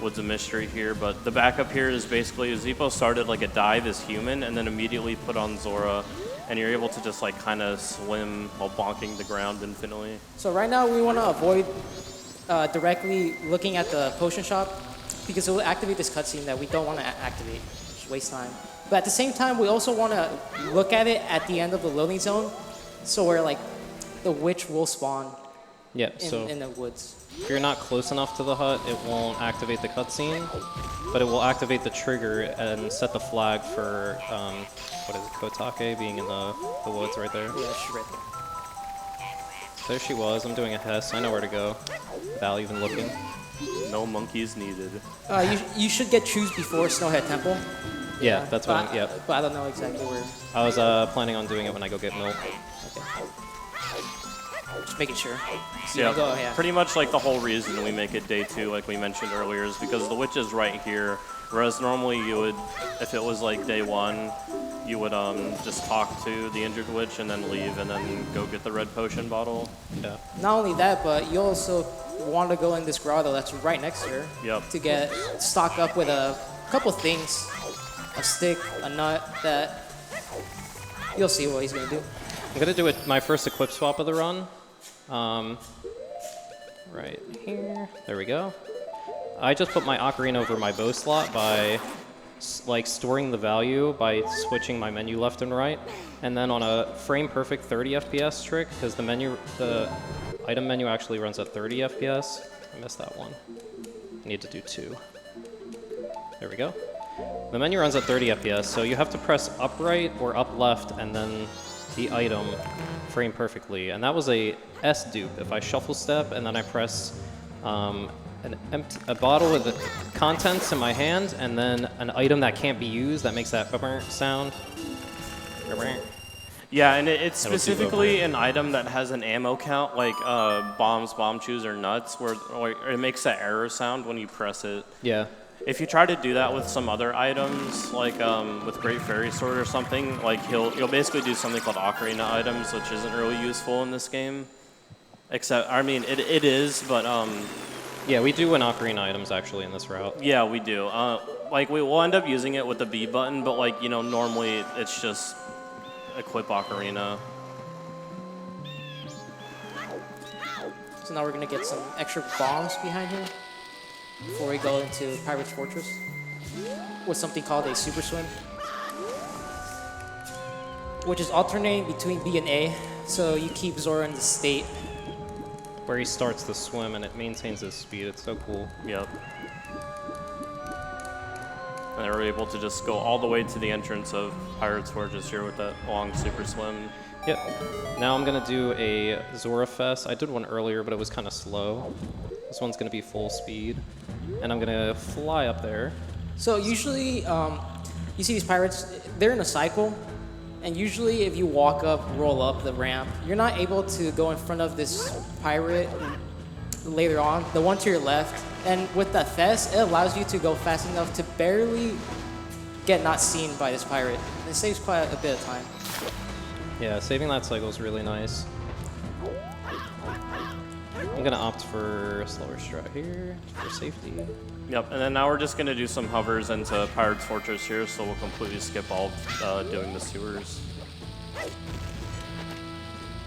Woods of Mystery here. But the backup here is basically TheZeepo started like a dive as human and then immediately put on Zora. And you're able to just like kind of swim while bonking the ground infinitely. So right now we want to avoid directly looking at the potion shop because it will activate this cutscene that we don't want to activate. Just waste time. But at the same time, we also want to look at it at the end of the loading zone, so where like the witch will spawn. Yeah. In the woods. If you're not close enough to the hut, it won't activate the cutscene, but it will activate the trigger and set the flag for, what is it, Kotake being in the woods right there. Yeah, she's right there. There she was. I'm doing a Hess. I know where to go without even looking. No monkeys needed. You should get choose before Snowhead Temple. Yeah, that's what I'm, But I don't know exactly where. I was planning on doing it when I go get milk. Okay. Just making sure. So Yeah, you go, yeah. pretty much like the whole reason we make it day 2, like we mentioned earlier, is because the witch is right here. Whereas normally you would, if it was like day 1, you would just talk to the injured witch and then leave and then go get the red potion bottle. Yeah. Not only that, but you also want to go in this grotto that's right next to her. Yep. To stock up with a couple things, a stick, a nut that you'll see what he's gonna do. I'm gonna do my first equip swap of the run. Right here. There we go. I just put my ocarina over my bow slot by storing the value by switching my menu left and right, and then on a frame perfect 30 FPS trick, because the item menu actually runs at 30 FPS. I missed that one. I need to do 2. There we go. The menu runs at 30 FPS, so you have to press up right or up left and then the item frame perfectly. And that was a S dupe. If I shuffle step and then I press a bottle with the contents in my hand and then an item that can't be used that makes that sound. Yeah, and it's That'll do specifically an item that has an ammo count, like bombs, bomb chews, or nuts, where it makes that error sound when you press it. Yeah. If you try to do that with some other items, like with Great Fairy Sword or something, like you'll basically do something called ocarina items, which isn't really useful in this game. Except, I mean, it is, but Yeah, we do win ocarina items actually in this route. yeah, we do. Like we'll end up using it with the B button, but like normally it's just equip ocarina. So now we're gonna get some extra bombs behind him before we go into Pirate's Fortress with something called a super swim, which is alternating between B and A, so you keep Zora in the state. Where he starts to swim and it maintains his speed. It's so cool. Yep. And they were able to just go all the way to the entrance of Pirate's Fortress here with that long super swim. Yep. Now I'm gonna do a Zora Fest. I did one earlier, but it was kind of slow. This one's gonna be full speed. And I'm gonna fly up there. So usually, you see these pirates, they're in a cycle, and usually if you walk up, roll up the ramp, you're not able to go in front of this pirate later on, the one to your left. And with that fest, it allows you to go fast enough to barely get not seen by this pirate. It saves quite a bit of time. Yeah, saving that cycle is really nice. I'm gonna opt for a slower strat here for safety. Yep, and then now we're just going to do some hovers into Pirate's Fortress here, so we'll completely skip all doing the sewers.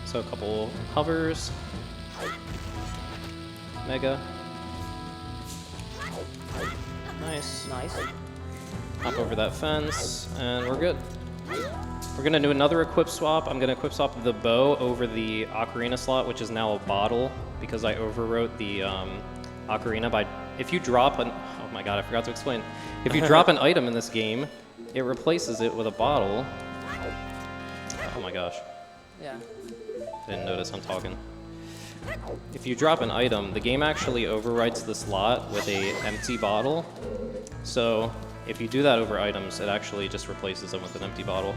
So a couple hovers. Mega. Nice. Nice. Hop over that fence, and we're good. We're gonna do another equip swap. I'm gonna equip swap the bow over the ocarina slot, which is now a bottle, because I overwrote the ocarina by... If you drop an... Oh my god, I forgot to explain. If you drop an item in this game, it replaces it with a bottle. Oh my gosh. Yeah. Didn't notice I'm talking. If you drop an item, the game actually overwrites the slot with a empty bottle. So if you do that over items, it actually just replaces them with an empty bottle.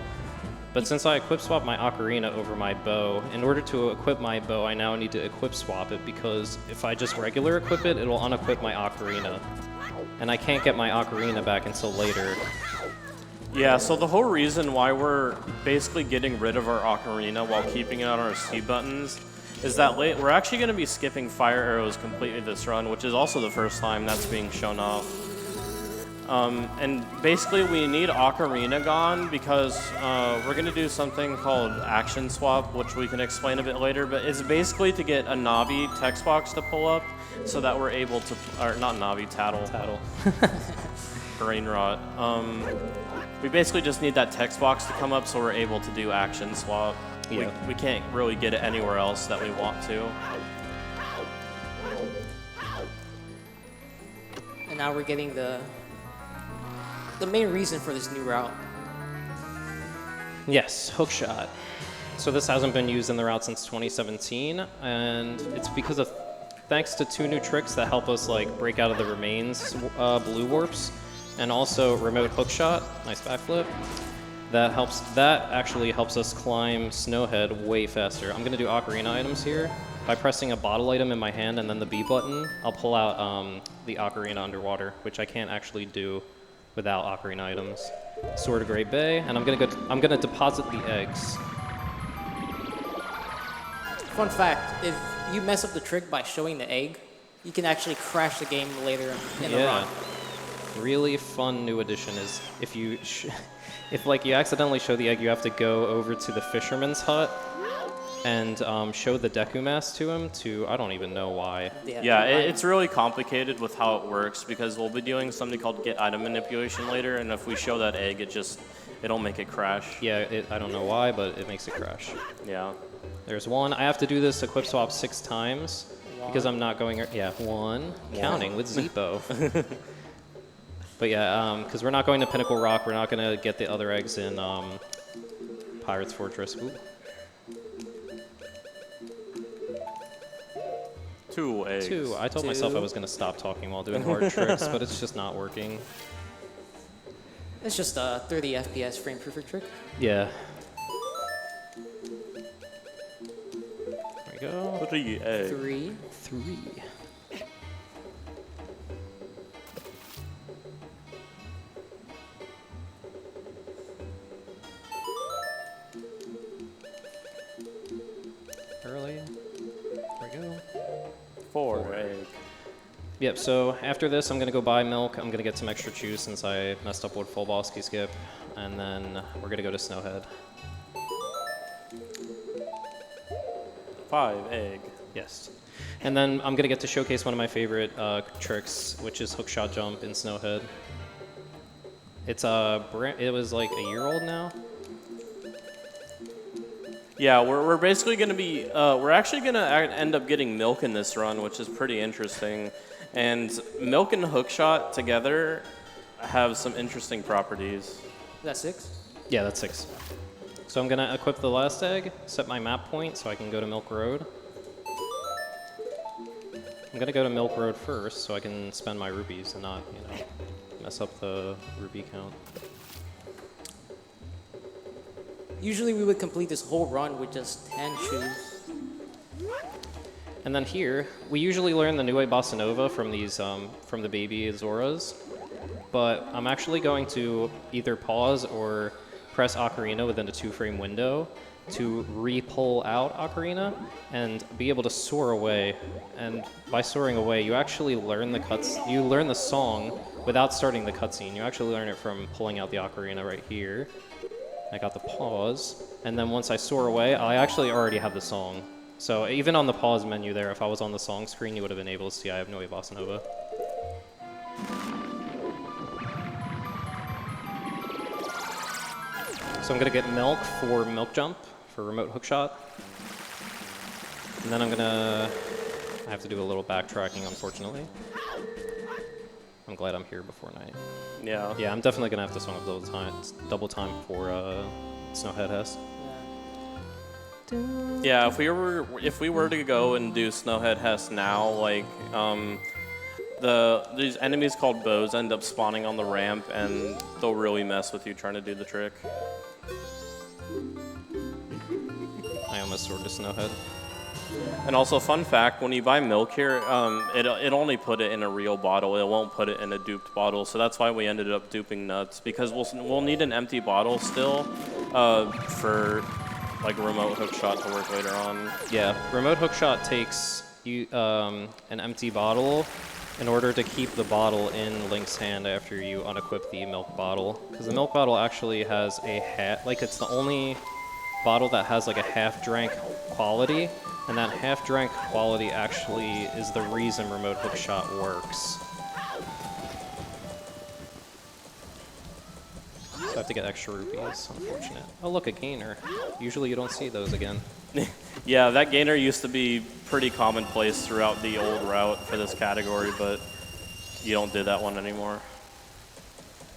But since I equip swap my ocarina over my bow, in order to equip my bow, I now need to equip swap it, because if I just regular equip it, it'll unequip my ocarina. And I can't get my ocarina back until later. Yeah, so the whole reason why we're basically getting rid of our ocarina while keeping it on our C buttons is that we're actually going to be skipping fire arrows completely this run, which is also the first time that's being shown off. And basically we need ocarina gone because we're going to do something called action swap, which we can explain a bit later, but it's basically to get a Navi text box to pull up so that we're able to, or not Navi, Tattle. Tattle. Brain rot. We basically just need that text box to come up so we're able to do action swap. Yeah. We can't really get it anywhere else that we want to. And now we're getting the main reason for this new route. Yes, hook shot. So this hasn't been used in the route since 2017, and it's because of thanks to 2 new tricks that help us like break out of the remains blue warps, and also remote hookshot, nice backflip. That actually helps us climb Snowhead way faster. I'm gonna do ocarina items here. By pressing a bottle item in my hand and then the B button, I'll pull out the ocarina underwater, which I can't actually do without ocarina items. Sword of Great Bay, and I'm gonna deposit the eggs. Fun fact, if you mess up the trick by showing the egg, you can actually crash the game later in the run. Really fun new addition is if you if like you accidentally show the egg, you have to go over to the fisherman's hut and show the Deku mask to him to, I don't even know why. Yeah, it's really complicated with how it works because we'll be doing something called get item manipulation later, and if we show that egg, it'll make it crash. Yeah, I don't know why, but it makes it crash. Yeah. There's 1. I have to do this equip swap 6 times because I'm not going, 1, counting with Zeepo. But yeah, because we're not going to Pinnacle Rock, we're not going to get the other eggs in Pirate's Fortress. Ooh. 2 eggs. 2. I told myself I was going to stop talking while doing hard tricks, but it's just not working. It's just a 30 FPS frame perfect trick. Yeah. There we go. 3 eggs. 3. 3. Early. There we go. 4 eggs. Yep, so after this, I'm going to go buy milk. I'm going to get some extra juice since I messed up with full boss key skip. And then we're going to go to Snowhead. 5 egg. Yes. And then I'm going to get to showcase one of my favorite tricks, which is hookshot jump in Snowhead. It was like a year old now. Yeah, we're basically going to be, we're actually going to end up getting milk in this run, which is pretty interesting. And milk and hookshot together have some interesting properties. Is that 6? Yeah, that's 6. So I'm going to equip the last egg, set my map point so I can go to Milk Road. I'm going to go to Milk Road first so I can spend my rupees and not, mess up the rupee count. Usually we would complete this whole run with just 10 shoes. And then here, we usually learn the Niue Bossa Nova from these, from the baby Zoras. But I'm actually going to either pause or press Ocarina within a 2-frame window to re-pull out Ocarina and be able to soar away. And by soaring away, you actually learn you learn the song without starting the cutscene. You actually learn it from pulling out the Ocarina right here. I got the pause, and then once I soar away, I actually already have the song. So even on the pause menu there, if I was on the song screen, you would have been able to see I have Niue Bossa Nova. So I'm going to get milk for milk jump, for remote hookshot. And then I have to do a little backtracking, unfortunately. I'm glad I'm here before night. Yeah. Yeah, I'm definitely going to have to swing up double time for Snowhead Hess. Yeah, if we were to go and do Snowhead Hess now, like these enemies called bows end up spawning on the ramp, and they'll really mess with you trying to do the trick. I almost soared to Snowhead. And also, fun fact, when you buy milk here, it only put it in a real bottle. It won't put it in a duped bottle. So that's why we ended up duping nuts, because we'll need an empty bottle still for like remote hookshot to work later on. Yeah, remote hookshot takes an empty bottle in order to keep the bottle in Link's hand after you unequip the milk bottle. Because the milk bottle actually has it's the only bottle that has like a half-drank quality, and that half-drank quality actually is the reason remote hookshot works. So I have to get extra rupees, unfortunate. Oh look, a gainer. Usually you don't see those again. Yeah, that gainer used to be pretty commonplace throughout the old route for this category, but you don't do that one anymore.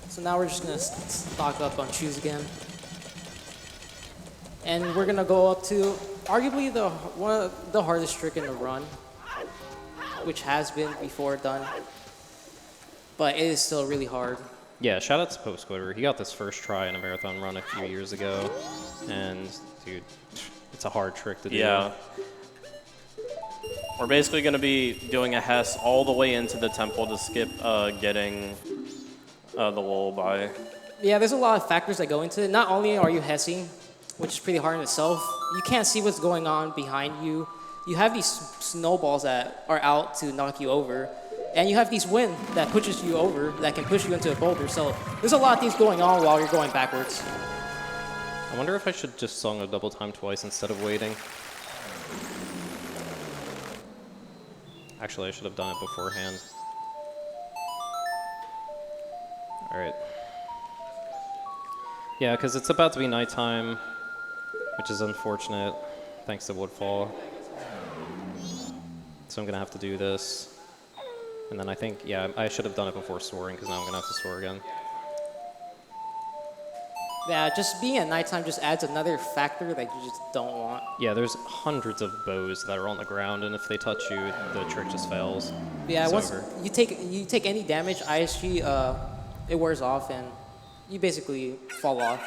So now we're just going to stock up on shoes again. And we're gonna go up to arguably one of the hardest trick in the run, which has been before done, but it is still really hard. Yeah, shout out to Postquitter. He got this first try in a marathon run a few years ago, and dude, it's a hard trick to do. Yeah. We're basically going to be doing a Hess all the way into the temple to skip getting the lullaby. Yeah, there's a lot of factors that go into it. Not only are you hessing, which is pretty hard in itself, you can't see what's going on behind you. You have these snowballs that are out to knock you over, and you have these wind that pushes you over that can push you into a boulder. So there's a lot of things going on while you're going backwards. I wonder if I should just song a double time twice instead of waiting. Actually, I should have done it beforehand. All right. Yeah, because it's about to be nighttime, which is unfortunate, thanks to Woodfall. So I'm going to have to do this. And then I think, yeah, I should have done it before soaring, because now I'm going to have to soar again. Yeah, just being at nighttime just adds another factor that you just don't want. Yeah, there's hundreds of bows that are on the ground, and if they touch you, the trick just fails. Yeah, It's once over. you take any damage, ISG, it wears off and you basically fall off.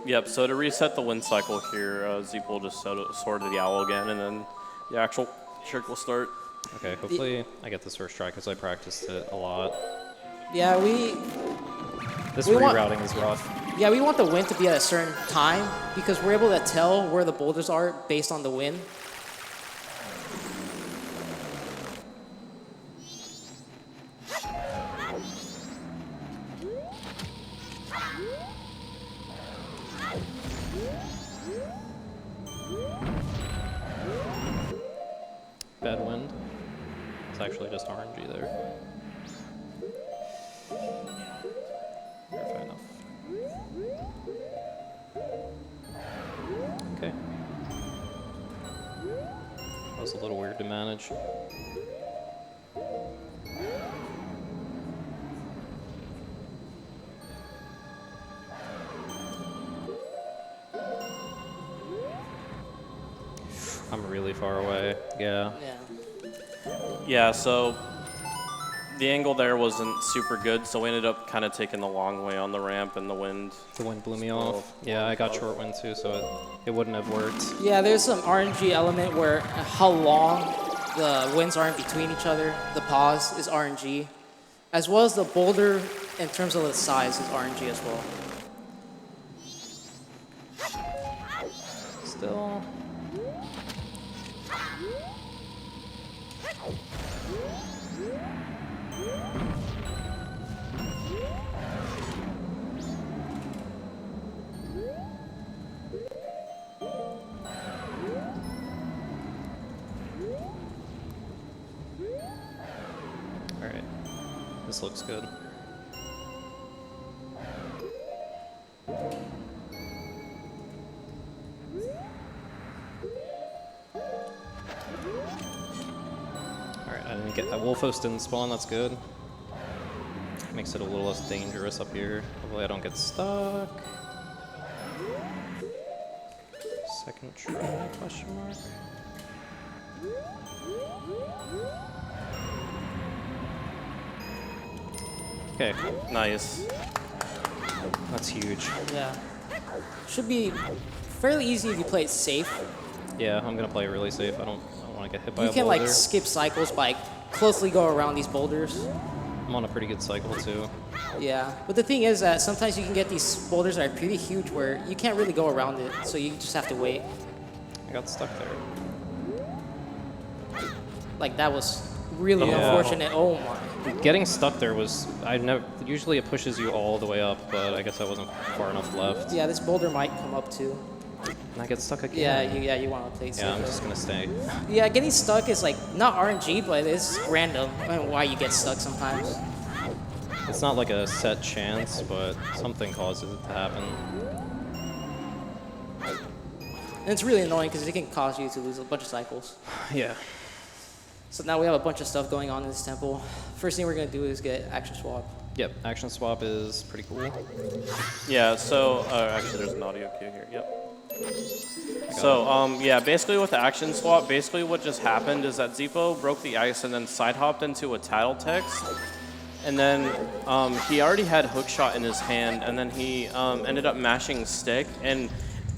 Yep, so to reset the wind cycle here, Zeepo will just soar to the owl again, and then the actual trick will start. Okay, hopefully I get this first try, because I practiced it a lot. Yeah, This We want- rerouting is rough. we want the wind to be at a certain time because we're able to tell where the boulders are based on the wind. Bad wind. It's actually just RNG there. Fair enough. Okay. That was a little weird to manage. I'm really far away. Yeah. Yeah. Yeah, so the angle there wasn't super good, so we ended up kind of taking the long way on the ramp, and the wind. The wind blew me off. Yeah, I got short wind too, so it wouldn't have worked. Yeah, there's some RNG element where how long the winds are in between each other, the pause is RNG, as well as the boulder in terms of the size is RNG as well. Still. Alright, this looks good. Alright, I didn't get that. Wolfos didn't spawn, that's good. Makes it a little less dangerous up here. Hopefully I don't get stuck. Second try, question mark. Okay, Nice. that's huge. Yeah. Should be fairly easy if you play it safe. Yeah, I'm gonna play it really safe. I don't want to get hit by You a can boulder. like skip cycles by closely go around these boulders. I'm on a pretty good cycle too. Yeah, but the thing is that sometimes you can get these boulders that are pretty huge where you can't really go around it, so you just have to wait. I got stuck there. Like that was really Yeah. unfortunate. Oh my. Getting stuck there was, usually it pushes you all the way up, but I guess I wasn't far enough left. Yeah, this boulder might come up too. And I get stuck Yeah, again. you want to play it safe. Yeah, I'm just gonna stay. Yeah, getting stuck is like not RNG, but it's random. I don't know why you get stuck sometimes. It's not like a set chance, but something causes it to happen. And it's really annoying because it can cause you to lose a bunch of cycles. Yeah. So now we have a bunch of stuff going on in this temple. First thing we're going to do is get action swap. Yep, action swap is pretty cool. Yeah, so actually there's an audio cue here. Yep. So yeah, basically with the action swap, basically what just happened is that TheZeepo broke the ice and then side hopped into a title text. And then he already had hookshot in his hand, and then he ended up mashing stick. And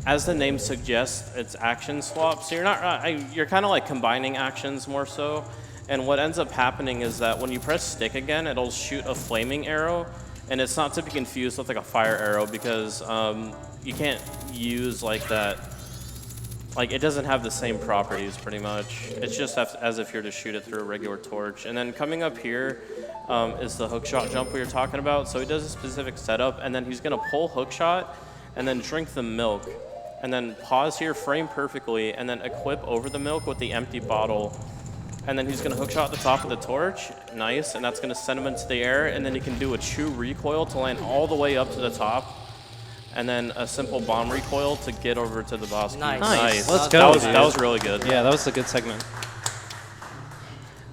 as the name suggests, it's action swap. So you're not you're kind of like combining actions more so. And what ends up happening is that when you press stick again, it'll shoot a flaming arrow, and it's not to be confused with like a fire arrow because you can't use like that. Like, it doesn't have the same properties, pretty much. It's just as if you're to shoot it through a regular torch. And then coming up here is the hookshot jump we were talking about. So he does a specific setup, and then he's going to pull hookshot and then drink the milk. And then pause here, frame perfectly, and then equip over the milk with the empty bottle. And then he's going to hookshot the top of the torch. Nice. And that's going to send him into the air. And then he can do a true recoil to land all the way up to the top. And then a simple bomb recoil to get over to the boss. Nice. Let's go. That was really good. Yeah, that was a good segment.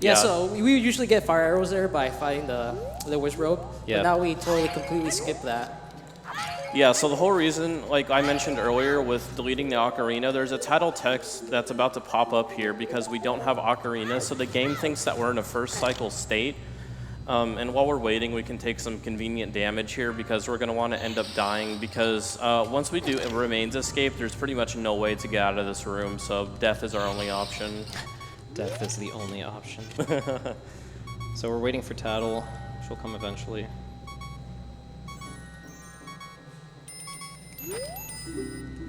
Yeah, so we usually get fire arrows there by fighting the Wiz Robe. Yeah. But now we totally completely skip that. Yeah, so the whole reason, like I mentioned earlier with deleting the ocarina, there's a title text that's about to pop up here because we don't have ocarina, so the game thinks that we're in a first cycle state. And while we're waiting, we can take some convenient damage here because we're going to want to end up dying because once we do a remains escape, there's pretty much no way to get out of this room, so death is our only option. Death is the only option. So we're waiting for Tattle, which will come eventually.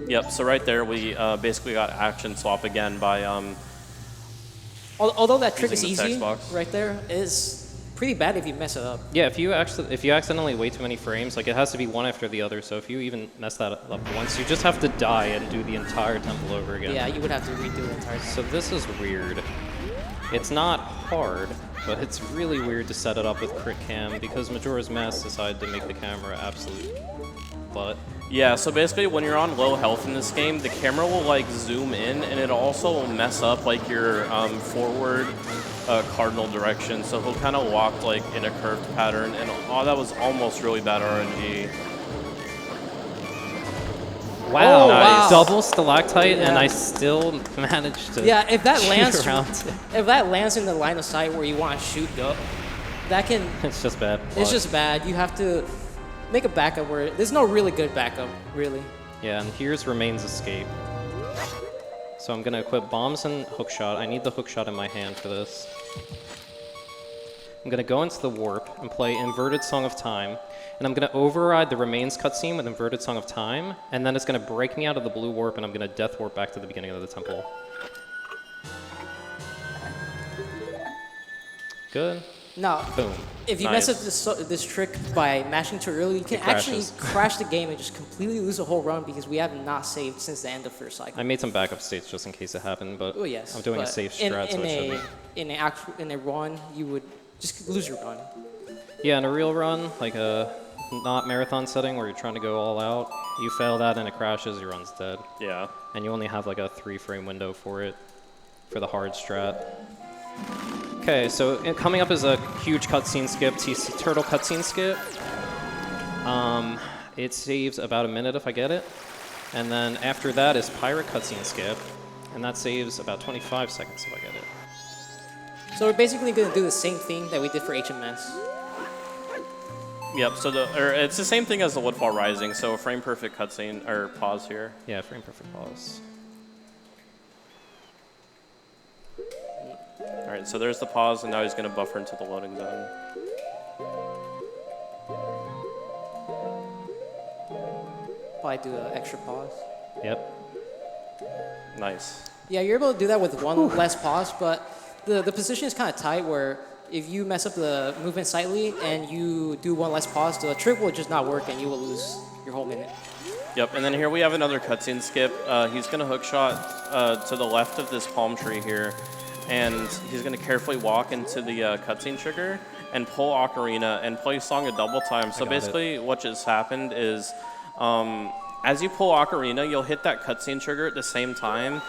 Yep, so right there we basically got action swap again by Although that trick is using the easy, text box. right there, is pretty bad if you mess it up. Yeah, if you accidentally wait too many frames, like it has to be one after the other. So if you even mess that up once, you just have to die and do the entire temple over again. Yeah, you would have to redo the entire thing. So this is weird. It's not hard, but it's really weird to set it up with crit cam because Majora's Mask decided to make the camera absolute butt. Yeah, so basically when you're on low health in this game, the camera will like zoom in and it also will mess up like your forward cardinal direction. So he'll kind of walk like in a curved pattern and oh, that was almost really bad RNG. Wow, Nice. double stalactite and Yeah. I still managed to Yeah, if that shoot lands, around. if that lands in the line of sight where you want to shoot go, that can. It's just bad. It's just bad. You have to make a backup where there's no really good backup, really. Yeah, and here's Remains Escape. So I'm gonna equip bombs and hookshot. I need the hookshot in my hand for this. I'm gonna go into the warp and play Inverted Song of Time, and I'm gonna override the Remains cutscene with Inverted Song of Time, and then it's gonna break me out of the blue warp, and I'm gonna death warp back to the beginning of the temple. Good. Now, Boom. if you Nice. mess up this trick by mashing too early, you can It actually crashes. crash the game and just completely lose a whole run because we have not saved since the end of first cycle. I made some backup states just in case it happened, but Oh yes. I'm doing a but safe strat, so it shouldn't. in a run, you would just lose your run. Yeah, in a real run, like a not marathon setting where you're trying to go all out, you fail that and it crashes, your run's dead. Yeah. And you only have like a 3-frame window for it, for the hard strat. Okay, so coming up is a huge cutscene skip, Turtle cutscene skip. It saves about a minute if I get it. And then after that is Pirate cutscene skip, and that saves about 25 seconds if I get it. So we're basically going to do the same thing that we did for HMS. Yep, so it's the same thing as the Woodfall Rising, so a frame perfect cutscene, or pause here. Yeah, frame perfect pause. Alright, so there's the pause, and now he's going to buffer into the loading zone. Probably do an extra pause. Yep. Nice. Yeah, you're able to do that with one less pause, but the position is kind of tight where if you mess up the movement slightly and you do one less pause, the trick will just not work and you will lose your whole minute. Yep, and then here we have another cutscene skip. He's going to hookshot to the left of this palm tree here, and he's going to carefully walk into the cutscene trigger and pull Ocarina and play Song a double time. So got basically what just happened is as you pull Ocarina, you'll hit that cutscene trigger at the same time.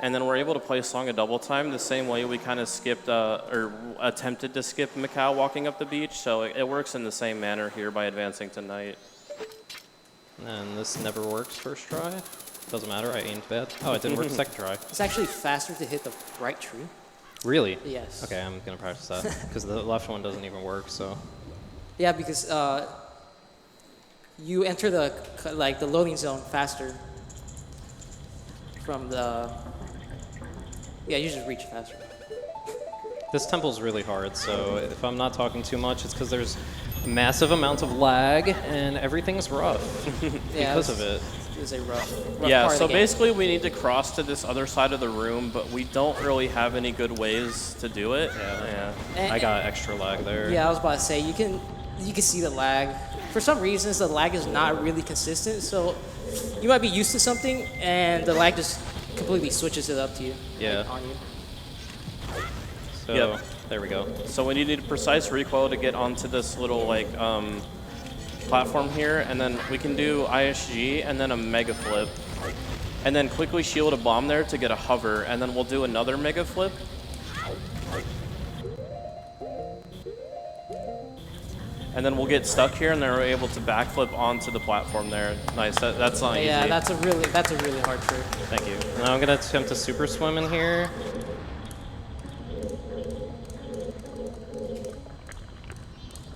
and then we're able to play Song of Double Time the same way we kind of skipped or attempted to skip Macau walking up the beach. So it works in the same manner here by advancing to night. And this never works first try. Doesn't matter, I aimed bad. Oh, it didn't work second try. It's actually faster to hit the right tree. Really? Yes. Okay, I'm gonna practice that because the left one doesn't even work. So. Yeah, because you enter the loading zone faster from the. Yeah, you just reach faster. This temple's really hard, so if I'm not talking too much, it's because there's massive amounts of lag and everything's rough because of it. It's a rough Yeah, part of so the game. basically we need to cross to this other side of the room, but we don't really have any good ways to do it. And- I got extra lag there. Yeah, I was about to say you can see the lag. For some reasons, the lag is not really consistent. So you might be used to something, and the lag just completely switches it up to you. Yeah. Like, on you. So Yep. there we go. So we need precise recoil to get onto this little platform here, and then we can do ISG and then a mega flip, and then quickly shield a bomb there to get a hover, and then we'll do another mega flip. And then we'll get stuck here, and then we're able to backflip onto the platform there. Nice. That's not easy. Yeah, that's a really hard trick. Thank you. Now I'm gonna attempt to super swim in here.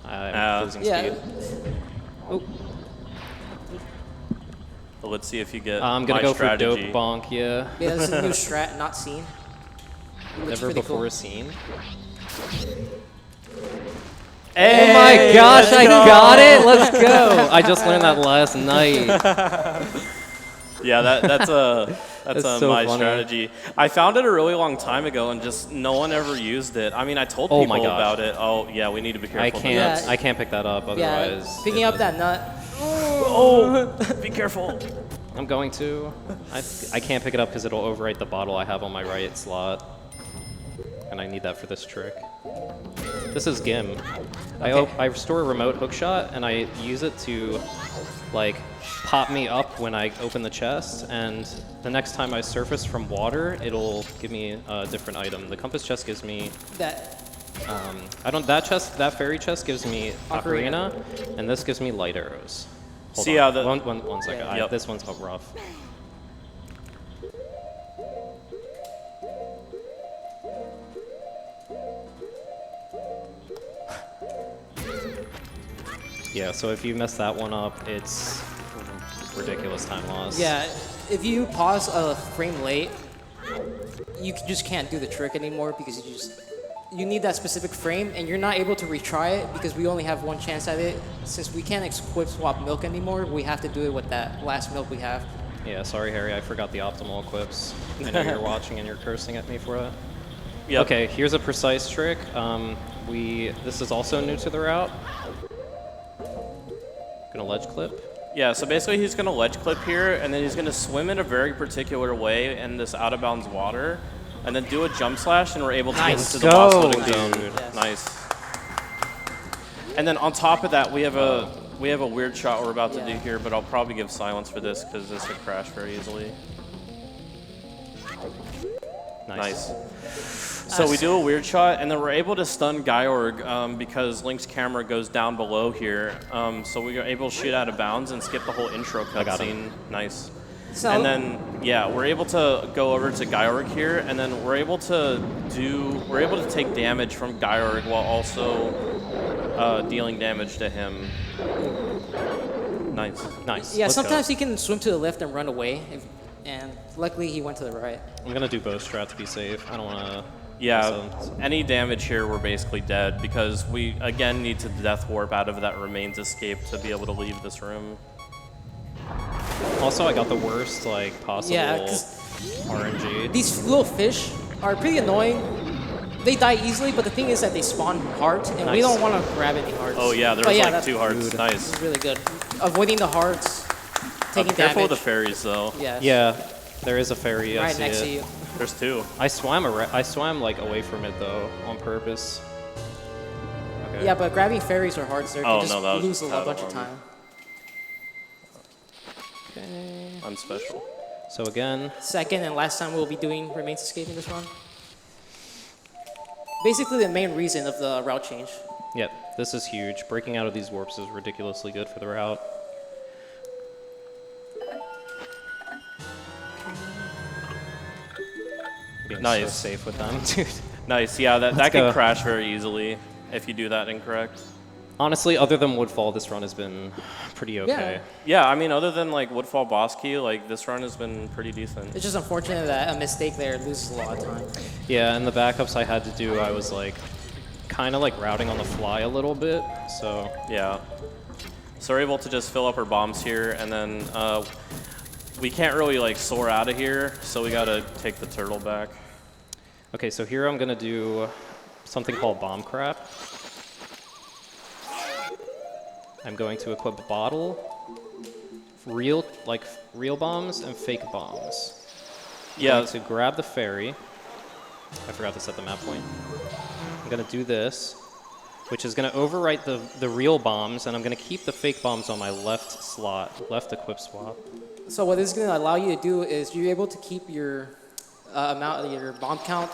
I'm losing speed. Oh. But let's see if you get I'm gonna my go strategy. for dope bonk. Yeah. Yeah, this is a new strat, not seen. Looks Never pretty before cool. seen. Hey, Oh my gosh, I got it! Let's go! I just learned that last night. Yeah, that's That's so my funny. strategy. I found it a really long time ago, and just no one ever used it. I mean, I told Oh people my gosh. about it. Oh yeah, we need to be careful. I with can't. that. I can't pick that up. Yeah, Otherwise, picking up that nut. Oh, be careful. I'm going to. I can't pick it up because it'll overwrite the bottle I have on my right slot, and I need that for this trick. This is Gim. I restore a remote hookshot, and I use it to, like, pop me up when I open the chest, and the next time I surface from water, it'll give me a different item. The compass chest gives me That. that fairy chest gives me Ocarina. ocarina, and this gives me light arrows. Hold See on. how the- one second. Yeah. Yep. This one's rough. Yeah, so if you mess that one up, it's ridiculous time loss. Yeah, if you pause a frame late, just can't do the trick anymore because you need that specific frame, and you're not able to retry it because we only have one chance at it. Since we can't equip swap milk anymore, we have to do it with that last milk we have. Yeah, sorry, Harry, I forgot the optimal equips. I know you're watching and you're cursing at me for that. Yep. Okay, here's a precise trick. This is also new to the route. Gonna ledge clip. Yeah, so basically he's going to ledge clip here, and then he's going to swim in a very particular way in this out of bounds water, and then do a jump slash, and we're able to Nice. get into the boss Go, loading zone. dude. Yes. Nice. And then on top of that, we have a weird shot we're about to do Yeah. here, but I'll probably give silence for this because this could crash very easily. Nice. So we do a weird shot, and then we're able to stun Gyorg because Link's camera goes down below here. So we are able to shoot out of bounds and skip the whole intro got him. cutscene. Nice. So, And then, yeah, we're able to go over to Gyorg here, and then we're able to take damage from Gyorg while also dealing damage to him. Nice. Nice. yeah, Let's go. sometimes he can swim to the left and run away, and luckily he went to the right. I'm gonna do bow strat to be safe. I don't wanna. Yeah, any damage here, we're basically dead because we, again, need to death warp out of that remains escape to be able to leave this room. Also, I got the worst possible Yeah, 'cause RNG. these little fish are pretty annoying. They die easily, but the thing is that they spawn hearts, and we Nice. don't want to grab any hearts. Oh yeah, there But was yeah, like that's 2 hearts. Dude. Nice. This is really good. Avoiding the hearts, taking Careful damage. with the fairies though. Yes. Yeah, there is a fairy. I Right see next it. to you. There's 2. I swam away from it though on purpose. Okay. Yeah, but grabbing fairies or hearts there Oh, can just no, that was lose just a bunch out of of time. Okay. I'm special. So again, Second and last time we'll be doing Remains Escaping this run. Basically the main reason of the route change. yep, this is huge. Breaking out of these warps is ridiculously good for the route. Being Nice. so safe with them, dude. Nice. Yeah, that Let's go. could crash very easily if you do that incorrect. Honestly, other than Woodfall, this run has been pretty okay. Yeah, I mean, other than like Woodfall Boss Key, like this run has been pretty decent. It's just unfortunate that a mistake there loses a lot of time. Yeah, and the backups I had to do, I was like, kind of like routing on the fly a little bit, so. Yeah. So we're able to just fill up our bombs here, and then we can't really like soar out of here, so we gotta take the turtle back. Okay, so here I'm gonna do something called Bomb Crap. I'm going to equip a bottle, real bombs and fake bombs. Yeah. I'm going to grab the ferry. I forgot to set the map point. I'm gonna do this, which is gonna overwrite the real bombs, and I'm gonna keep the fake bombs on my left slot, left equip swap. So what this is going to allow you to do is you're able to keep your your bomb count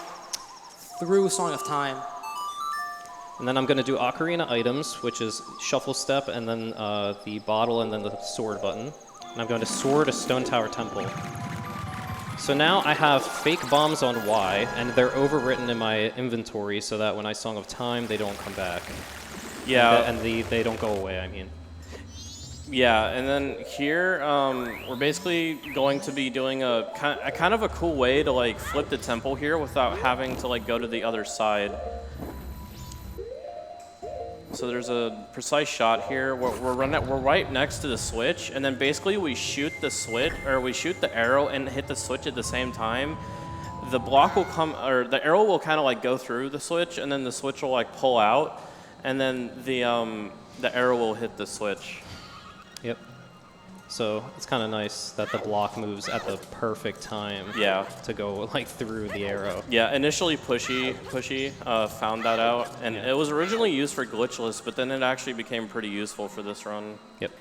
through Song of Time. And then I'm going to do Ocarina items, which is Shuffle Step, and then the bottle, and then the sword button. And I'm going to sword a Stone Tower Temple. So now I have fake bombs on Y, and they're overwritten in my inventory so that when I Song of Time, they don't come back. Yeah. And they don't go away, I mean. Yeah, and then here we're basically going to be doing a kind of a cool way to like flip the temple here without having to like go to the other side. So there's a precise shot here. We're right next to the switch, and then basically we shoot the switch, or we shoot the arrow and hit the switch at the same time. The block will come, or the arrow will kind of like go through the switch, and then the switch will like pull out, and then the arrow will hit the switch. Yep. So it's kind of nice that the block moves at the perfect time. Yeah. To go like through the arrow. Yeah, initially Pushy found that out, and it was originally used for glitchless, but then it actually became pretty useful for this run. Yep.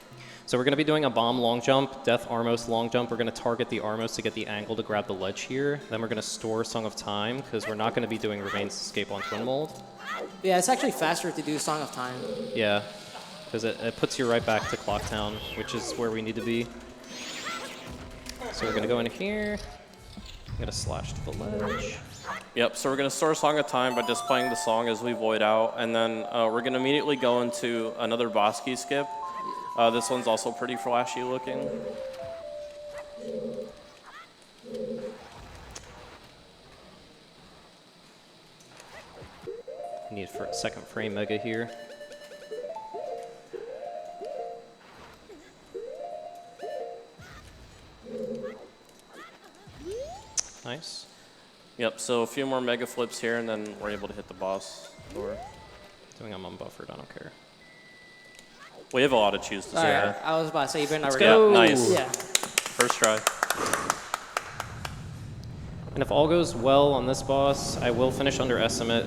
So we're going to be doing a bomb long jump, Death Armos long jump. We're going to target the Armos to get the angle to grab the ledge here. Then we're going to store Song of Time, because we're not going to be doing Remains Escape on Twin Mold. Yeah, it's actually faster to do Song of Time. Yeah, because it puts you right back to Clocktown, which is where we need to be. So we're going to go in here. I'm going to slash to the ledge. Yep, so we're going to store Song of Time by just playing the song as we void out, and then we're going to immediately go into another boss key skip. This one's also pretty flashy looking. Need for a second frame mega here. Nice. Yep, so a few more mega flips here, and then we're able to hit the boss door. Doing I'm unbuffered, I don't care. We have a lot of choose to All say. right, I was about to say, you better not go. regret. Yeah, nice. Yeah. First try. And if all goes well on this boss, I will finish under estimate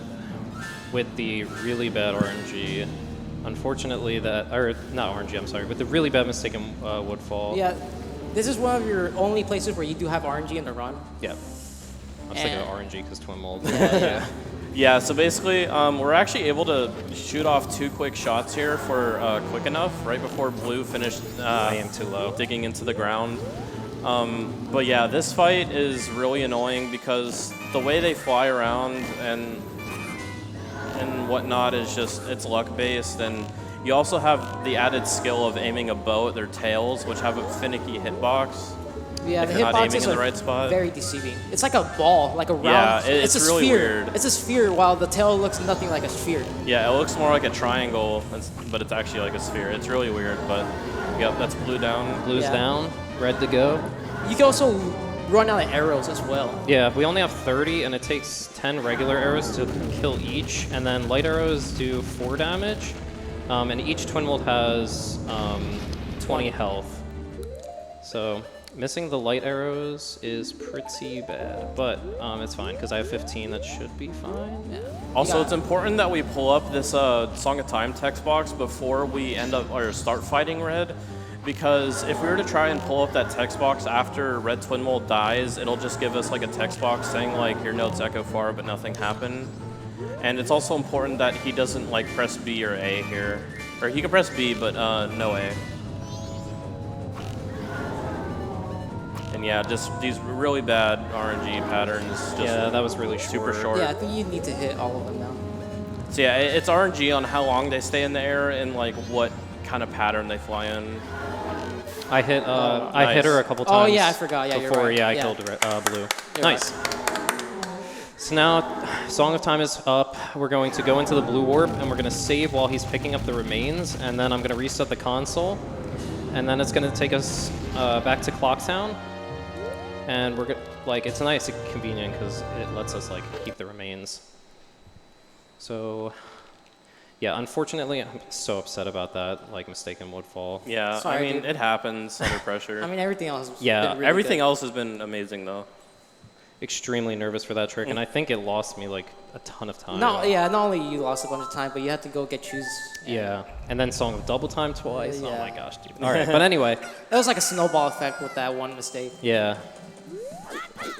with the really bad RNG. Unfortunately, or not RNG, I'm sorry, with the really bad mistake in Woodfall. Yeah, this is one of your only places where you do have RNG in the run. Yeah. I was thinking of RNG because Twin Mold. Yeah. Yeah, so basically, we're actually able to shoot off 2 quick shots here for quick enough, right before Blue finished I am too low. digging into the ground. But yeah, this fight is really annoying because the way they fly around and whatnot is just, it's luck-based, and you also have the added skill of aiming a bow at their tails, which have a finicky hitbox. Yeah, If the you're not aiming hitboxes in the are right spot. very deceiving. It's like a ball, like a round. Yeah, it's it's a really sphere. weird. It's a sphere, while the tail looks nothing like a sphere. Yeah, it looks more like a triangle, but it's actually like a sphere. It's really weird, but yep, that's Blue down. Blue's Yeah. down, red to go. You can also run out of arrows as well. Yeah, we only have 30, and it takes 10 regular arrows to kill each, and then light arrows do 4 damage, and each Twin Mold has 20 health. So missing the light arrows is pretty bad, but it's fine, because I have 15, that should be fine. Yeah. Also, You it's got- important that we pull up this Song of Time text box before we end up or start fighting red, because if we were to try and pull up that text box after Red Twin Mold dies, it'll just give us like a text box saying like your notes echo far but nothing happened. And it's also important that he doesn't like press B or A here. Or he can press B, but no A. And yeah, just these really bad RNG patterns. Just Yeah, that was really super short. short. Yeah, I think you need to hit all of them now. So yeah, it's RNG on how long they stay in the air and like what kind of pattern they fly in. I hit nice. her a couple times. Oh yeah, I forgot. Yeah, before, you're right. I killed blue. You're Nice. So now, Song of Time is up. We're going to go into the blue warp, and we're going to save while he's picking up the remains, and then I'm going to reset the console, and then it's going to take us back to Clocktown, and we're like it's nice and convenient because it lets us like keep the remains. So, yeah, unfortunately, I'm so upset about that, like mistaken woodfall. Yeah, Sorry, I mean, dude. it happens under pressure. I mean, everything else. has Yeah, been really Everything good. else has been amazing though. Extremely nervous for that trick, and I think it lost me like a ton of time. No, yeah, not only you lost a bunch of time, but you had to go get shoes. Yeah, and then Song of Double Time twice. Oh Yeah. my gosh, dude. All right, but anyway, It was like a snowball effect with that one mistake. yeah,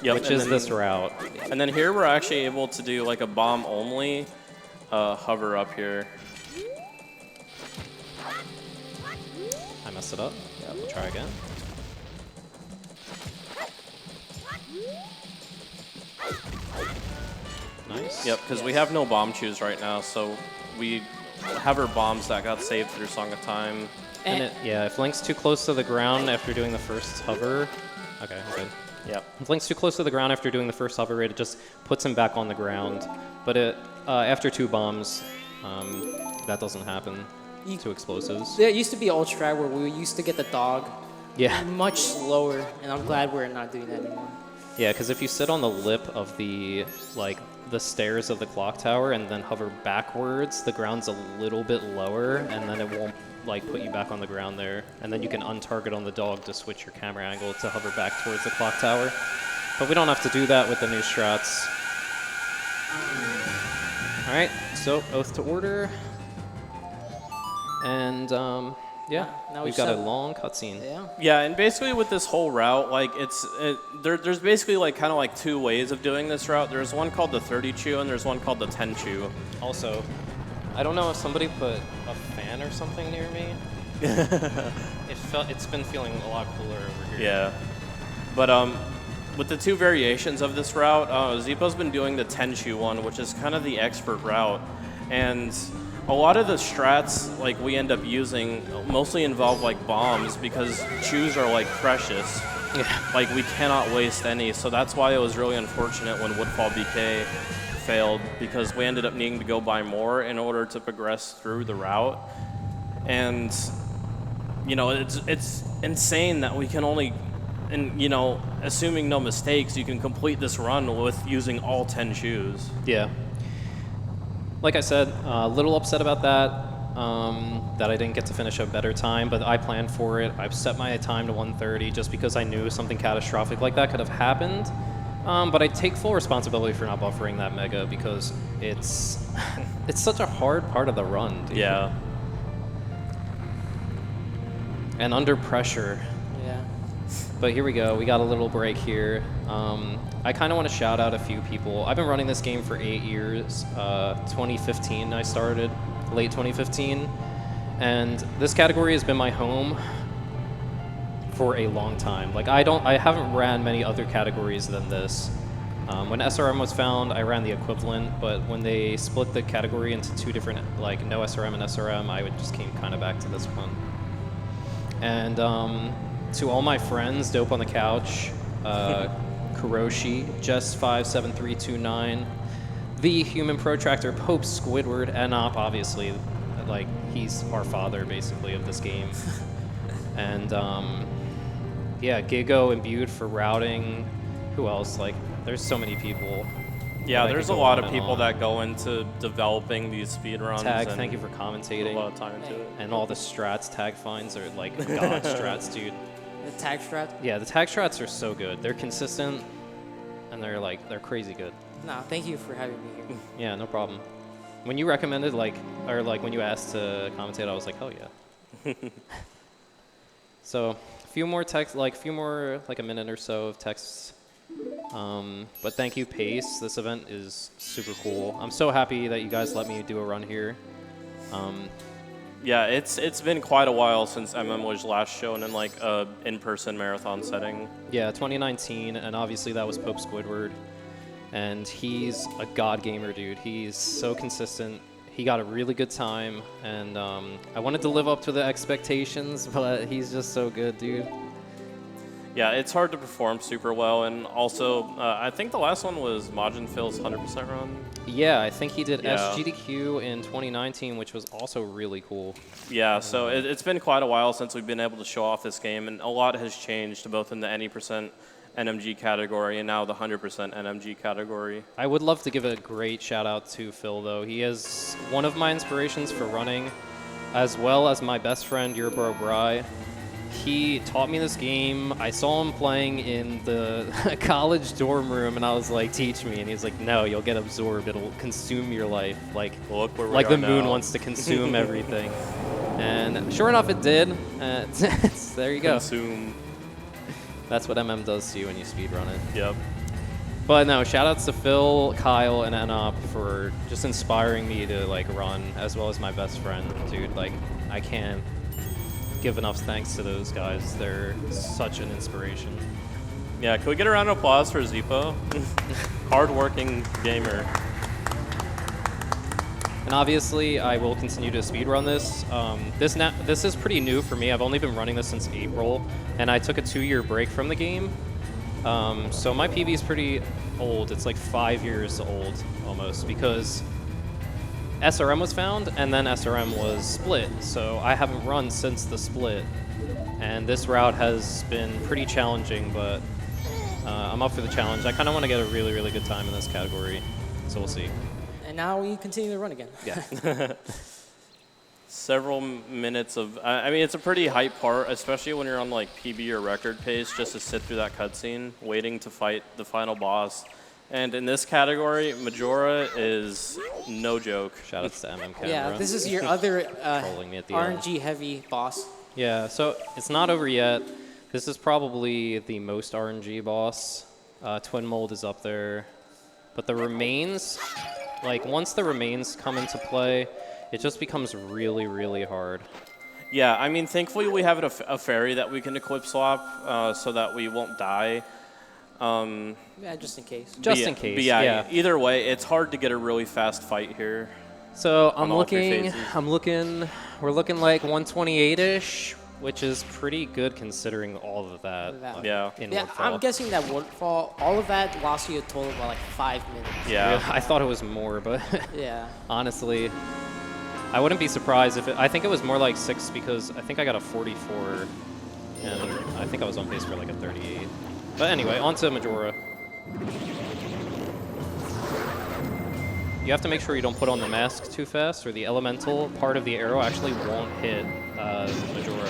Yep, which and is then- this route. And then here we're actually able to do like a bomb only hover up here. I messed it up. Yeah, we'll try again. Nice. Yep, because we have no bomb choose right now, so we have our bombs that got saved through Song of Time. And if Link's too close to the ground after doing the first hover, okay, I'm good. Yep. If Link's too close to the ground after doing the first hover rate, it just puts him back on the ground. But after 2 bombs, that doesn't happen. 2 explosives. There used to be old strat where we used to get the dog Yeah. much slower, and I'm glad we're not doing that anymore. Yeah, because if you sit on the lip of the stairs of the clock tower and then hover backwards, the ground's a little bit lower, and then it won't like put you back on the ground there. And then you can untarget on the dog to switch your camera angle to hover back towards the clock tower. But we don't have to do that with the new strats. All right, so Oath to Order, and yeah, Now we've we got a set- long cutscene. Yeah. Yeah, and basically with this whole route, like there's basically like kind of like 2 ways of doing this route. There's one called the 30 chew and there's one called the 10 chew. Also, I don't know if somebody put a fan or something near me. It's been feeling a lot cooler over here. Yeah, but with the 2 variations of this route, Zeepo's been doing the 10 chew one, which is kind of the expert route, and a lot of the strats like we end up using mostly involve like bombs because chews are like precious. Yeah. Like we cannot waste any, so that's why it was really unfortunate when Woodfall BK failed, because we ended up needing to go buy more in order to progress through the route. And you know, it's insane that we can only, and you know, assuming no mistakes, you can complete this run with using all 10 chews. Yeah. Like I said, a little upset about that, that I didn't get to finish a better time, but I planned for it. I've set my time to 1:30 just because I knew something catastrophic like that could have happened. But I take full responsibility for not buffering that mega because it's such a hard part of the run, dude. Yeah. And under pressure. Yeah. But here we go. We got a little break here. I kind of want to shout out a few people. I've been running this game for 8 years. 2015 I started, late 2015. And this category has been my home for a long time. Like I haven't ran many other categories than this. When SRM was found, I ran the equivalent, but when they split the category into 2 different, like no SRM and SRM, I just came kind of back to this one. And to all my friends, Dope on the Couch, Kuroshi, Jess57329, The Human Protractor, Pope Squidward, Enop, obviously, like he's our father basically of this game. And yeah, Gigo imbued for routing. Who else? Like, there's so many people. Yeah, that I there's could a go lot on of and people on. that go into developing these speedruns. Tag, and thank you for put a commentating. lot of time into it. And all the strats tag finds are like god strats, dude. The tag strat. Yeah, the tag strats are so good. They're consistent, and they're crazy good. Nah, thank you for having me here. Yeah, no problem. When you recommended, when you asked to commentate, I was like, hell yeah. So a few more text, like a minute or so of text. But thank you, Pace. This event is super cool. I'm so happy that you guys let me do a run here. Yeah, it's been quite a while since was last shown in like a in-person marathon setting. Yeah, 2019, and obviously that was Pope Squidward. And he's a god gamer, dude. He's so consistent. He got a really good time, and I wanted to live up to the expectations, but he's just so good, dude. Yeah, it's hard to perform super well, and also I think the last one was Majin Phil's 100% run. Yeah, I think he did Yeah. SGDQ in 2019, which was also really cool. Yeah, so it's been quite a while since we've been able to show off this game, and a lot has changed both in the any percent NMG category and now the 100% NMG category. I would love to give a great shout out to Phil, though. He is one of my inspirations for running, as well as my best friend, your bro Bry. He taught me this game. I saw him playing in the college dorm room, and I was like, teach me. And he's like, no, you'll get absorbed. It'll consume your life. Like, Look where we like are the moon now. wants to consume everything. And sure enough, it did. There you go. Consume. That's what MM does to you when you speedrun it. Yep. But no, shout outs to Phil, Kyle, and Enop for just inspiring me to like run, as well as my best friend, dude. Like, I can't give enough thanks to those guys. They're such an inspiration. Yeah, can we get a round of applause for Zeepo? Hard-working gamer. And obviously, I will continue to speedrun this. This is pretty new for me. I've only been running this since April, and I took a 2-year break from the game. So my PB is pretty old. It's like 5 years old almost, because SRM was found and then SRM was split. So I haven't run since the split, and this route has been pretty challenging, but I'm up for the challenge. I kind of want to get a really, really good time in this category, so we'll see. And now we continue to run again. Yeah. Several minutes of, I mean, it's a pretty hype part, especially when you're on like PB or record pace, just to sit through that cutscene, waiting to fight the final boss. And in this category, Majora is no joke. Shout outs to MM Camera. Yeah, this is your other Trolling me at the end. RNG heavy boss. Yeah, so it's not over yet. This is probably the most RNG boss. Twin Mold is up there. But the remains, like once the remains come into play, it just becomes really, really hard. Yeah, I mean, thankfully we have a fairy that we can equip swap so that we won't die. Yeah, just in case. Just But in case, but yeah. Either way, it's hard to get a really fast fight here. So On all three we're looking like 128-ish, which is pretty good considering all of that. That. Yeah. In Yeah, Woodfall. I'm guessing that Woodfall, all of that lost you a total of about like 5 minutes. Yeah. I thought it was more, but Yeah. honestly, I wouldn't be surprised if I think it was more like 6, because I think I got a 44, and I think I was on pace for like a 38. But anyway, on to Majora. You have to make sure you don't put on the mask too fast, or the elemental part of the arrow actually won't hit Majora.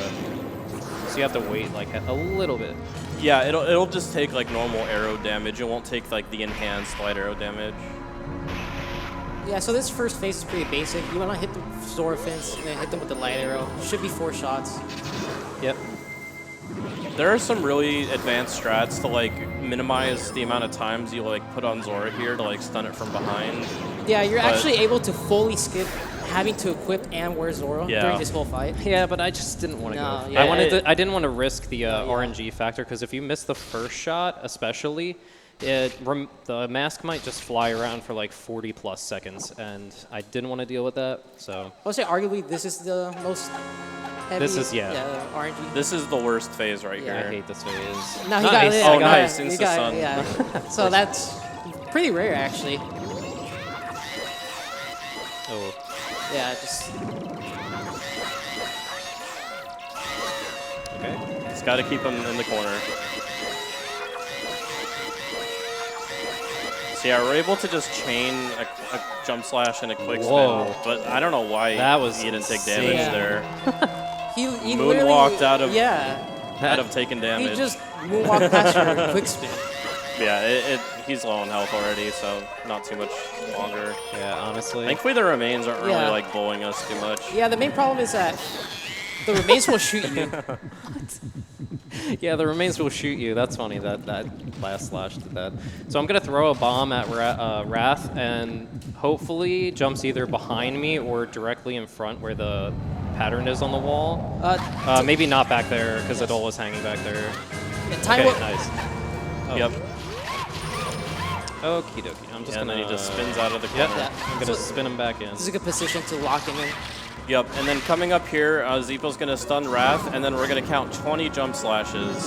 So you have to wait like a little bit. Yeah, it'll just take like normal arrow damage. It won't take like the enhanced light arrow damage. Yeah, so this first phase is pretty basic. You want to hit the Zora fence and then hit them with the light arrow. Should be 4 shots. Yep. There are some really advanced strats to like minimize the amount of times you like put on Zora here to like stun it from behind. Yeah, you're But- actually able to fully skip having to equip and wear Zora Yeah. during this whole fight. Yeah, but I just didn't want to No, go. yeah. I didn't want to risk the yeah. RNG factor, because if you miss the first shot, especially, the mask might just fly around for like 40 plus seconds, and I didn't want to deal with that. So I would say arguably this is the most heavy This is- yeah. RNG. This is the worst phase right Yeah. I here. hate this phase. No, he Nice. got it. Oh, he got nice. it, he Insta got it, stun. Yeah. So that's pretty rare, actually. Oh, Yeah, just okay. Just got to keep him in the corner. So yeah, we're able to just chain a jump slash and a quick Whoa. spin, but I don't know why That was he didn't take insane. damage Yeah. there. he Moonwalked literally, out of- yeah. Out of taking damage. He just moonwalked past your quick spin. Yeah, he's low on health already, so not too much longer. Yeah, honestly. Thankfully, the remains aren't really Yeah. like bullying us too much. Yeah, the main problem is that The remains will shoot you. Yeah, the remains will shoot you. That's funny. That last slash did that. So I'm gonna throw a bomb at Wrath, and hopefully jumps either behind me or directly in front where the pattern is on the wall. Maybe not back there because the doll was hanging back there. Yeah, time Okay, will. nice. Oh. Yep. Okie dokie. I'm just And gonna. then he just spins out of the corner. Yeah. I'm gonna spin him back in. This is a good position to lock him in. Yep, and then coming up here, Zeepo's going to stun Wrath, and then we're going to count 20 jump slashes.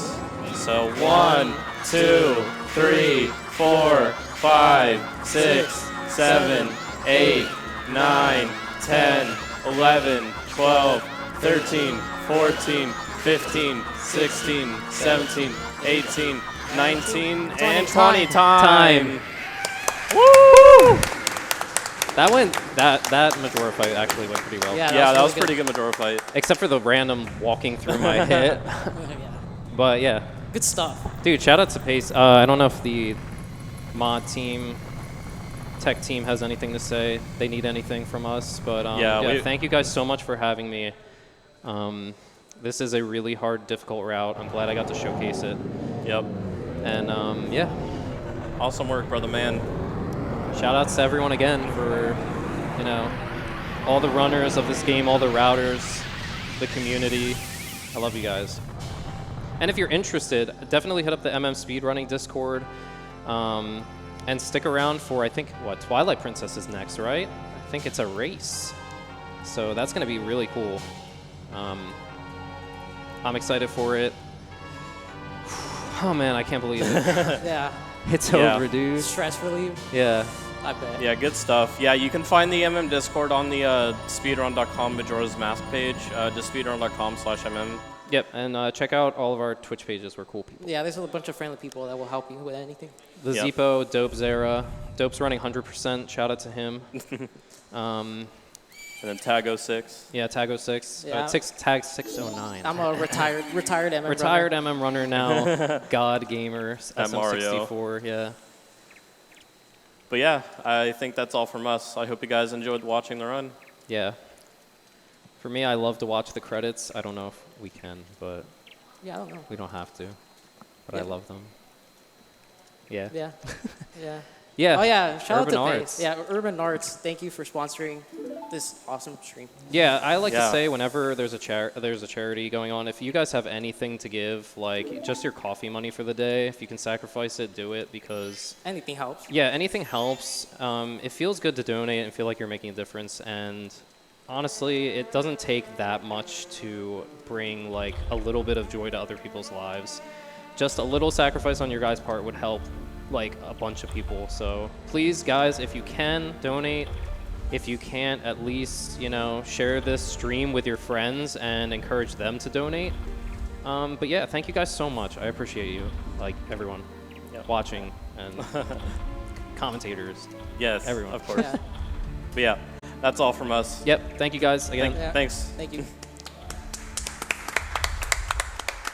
So 1, 2, 3, 4, 5, 6, 7, 8, 9, 10, 11, 12, 13, 14, 15, 16, 17, 18, 19, and 20 time. Woo! That Majora fight actually went pretty well. Yeah, Yeah, that was really pretty good Majora fight. Except for the random walking through my hit. Yeah. But yeah. Good stuff. Dude, shout out to Pace. I don't know if the mod team, tech team has anything to say. They need anything from us. But yeah, thank you guys so much for having me. This is a really hard, difficult route. I'm glad I got to showcase it. Yep. And yeah. Awesome work, brother man. Shout outs to everyone again for, you know, all the runners of this game, all the routers, the community. I love you guys. And if you're interested, definitely hit up the Speedrunning Discord and stick around for, I think, Twilight Princess is next, right? I think it's a race. So that's going to be really cool. I'm excited for it. Oh man, I can't believe it. Yeah. It's Yeah. over, dude. Stress relief. Yeah. I bet. Yeah, good stuff. Yeah, you can find the Discord on the speedrun.com Majora's Mask page, just speedrun.com/mm. Yep, and check out all of our Twitch pages. We're cool people. Yeah, there's a bunch of friendly people that will help you with anything. TheZeepo, Dope Zera. Dope's running 100%. Shout out to him. And then Tag06. Yeah, Tag06. Yeah. Tag 609. I'm a retired MM Retired runner. MM runner now. God gamer. At Mario. SM64. Yeah. But yeah, I think that's all from us. I hope you guys enjoyed watching the run. Yeah. For me, I love to watch the credits. I don't know if we can, but Yeah, I don't know. we don't have to. But I Yeah. love them. Yeah. Yeah. Yeah. Yeah. Oh yeah, shout Urban out to Arts. Pace. Yeah, Urban Arts. Thank you for sponsoring this awesome stream. Yeah, I like to Yeah. say whenever there's a charity going on, if you guys have anything to give, like just your coffee money for the day, if you can sacrifice it, do it because Anything helps. yeah, anything helps. It feels good to donate and feel like you're making a difference. And honestly, it doesn't take that much to bring like a little bit of joy to other people's lives. Just a little sacrifice on your guys' part would help like a bunch of people. So please, guys, if you can donate. If you can't, at least, you know, share this stream with your friends and encourage them to donate. But yeah, thank you guys so much. I appreciate you, like everyone watching and commentators. Yes, Everyone. of course. Yeah. But yeah, that's all from us. Yep, thank you guys again. Yeah. Thanks. Thank you.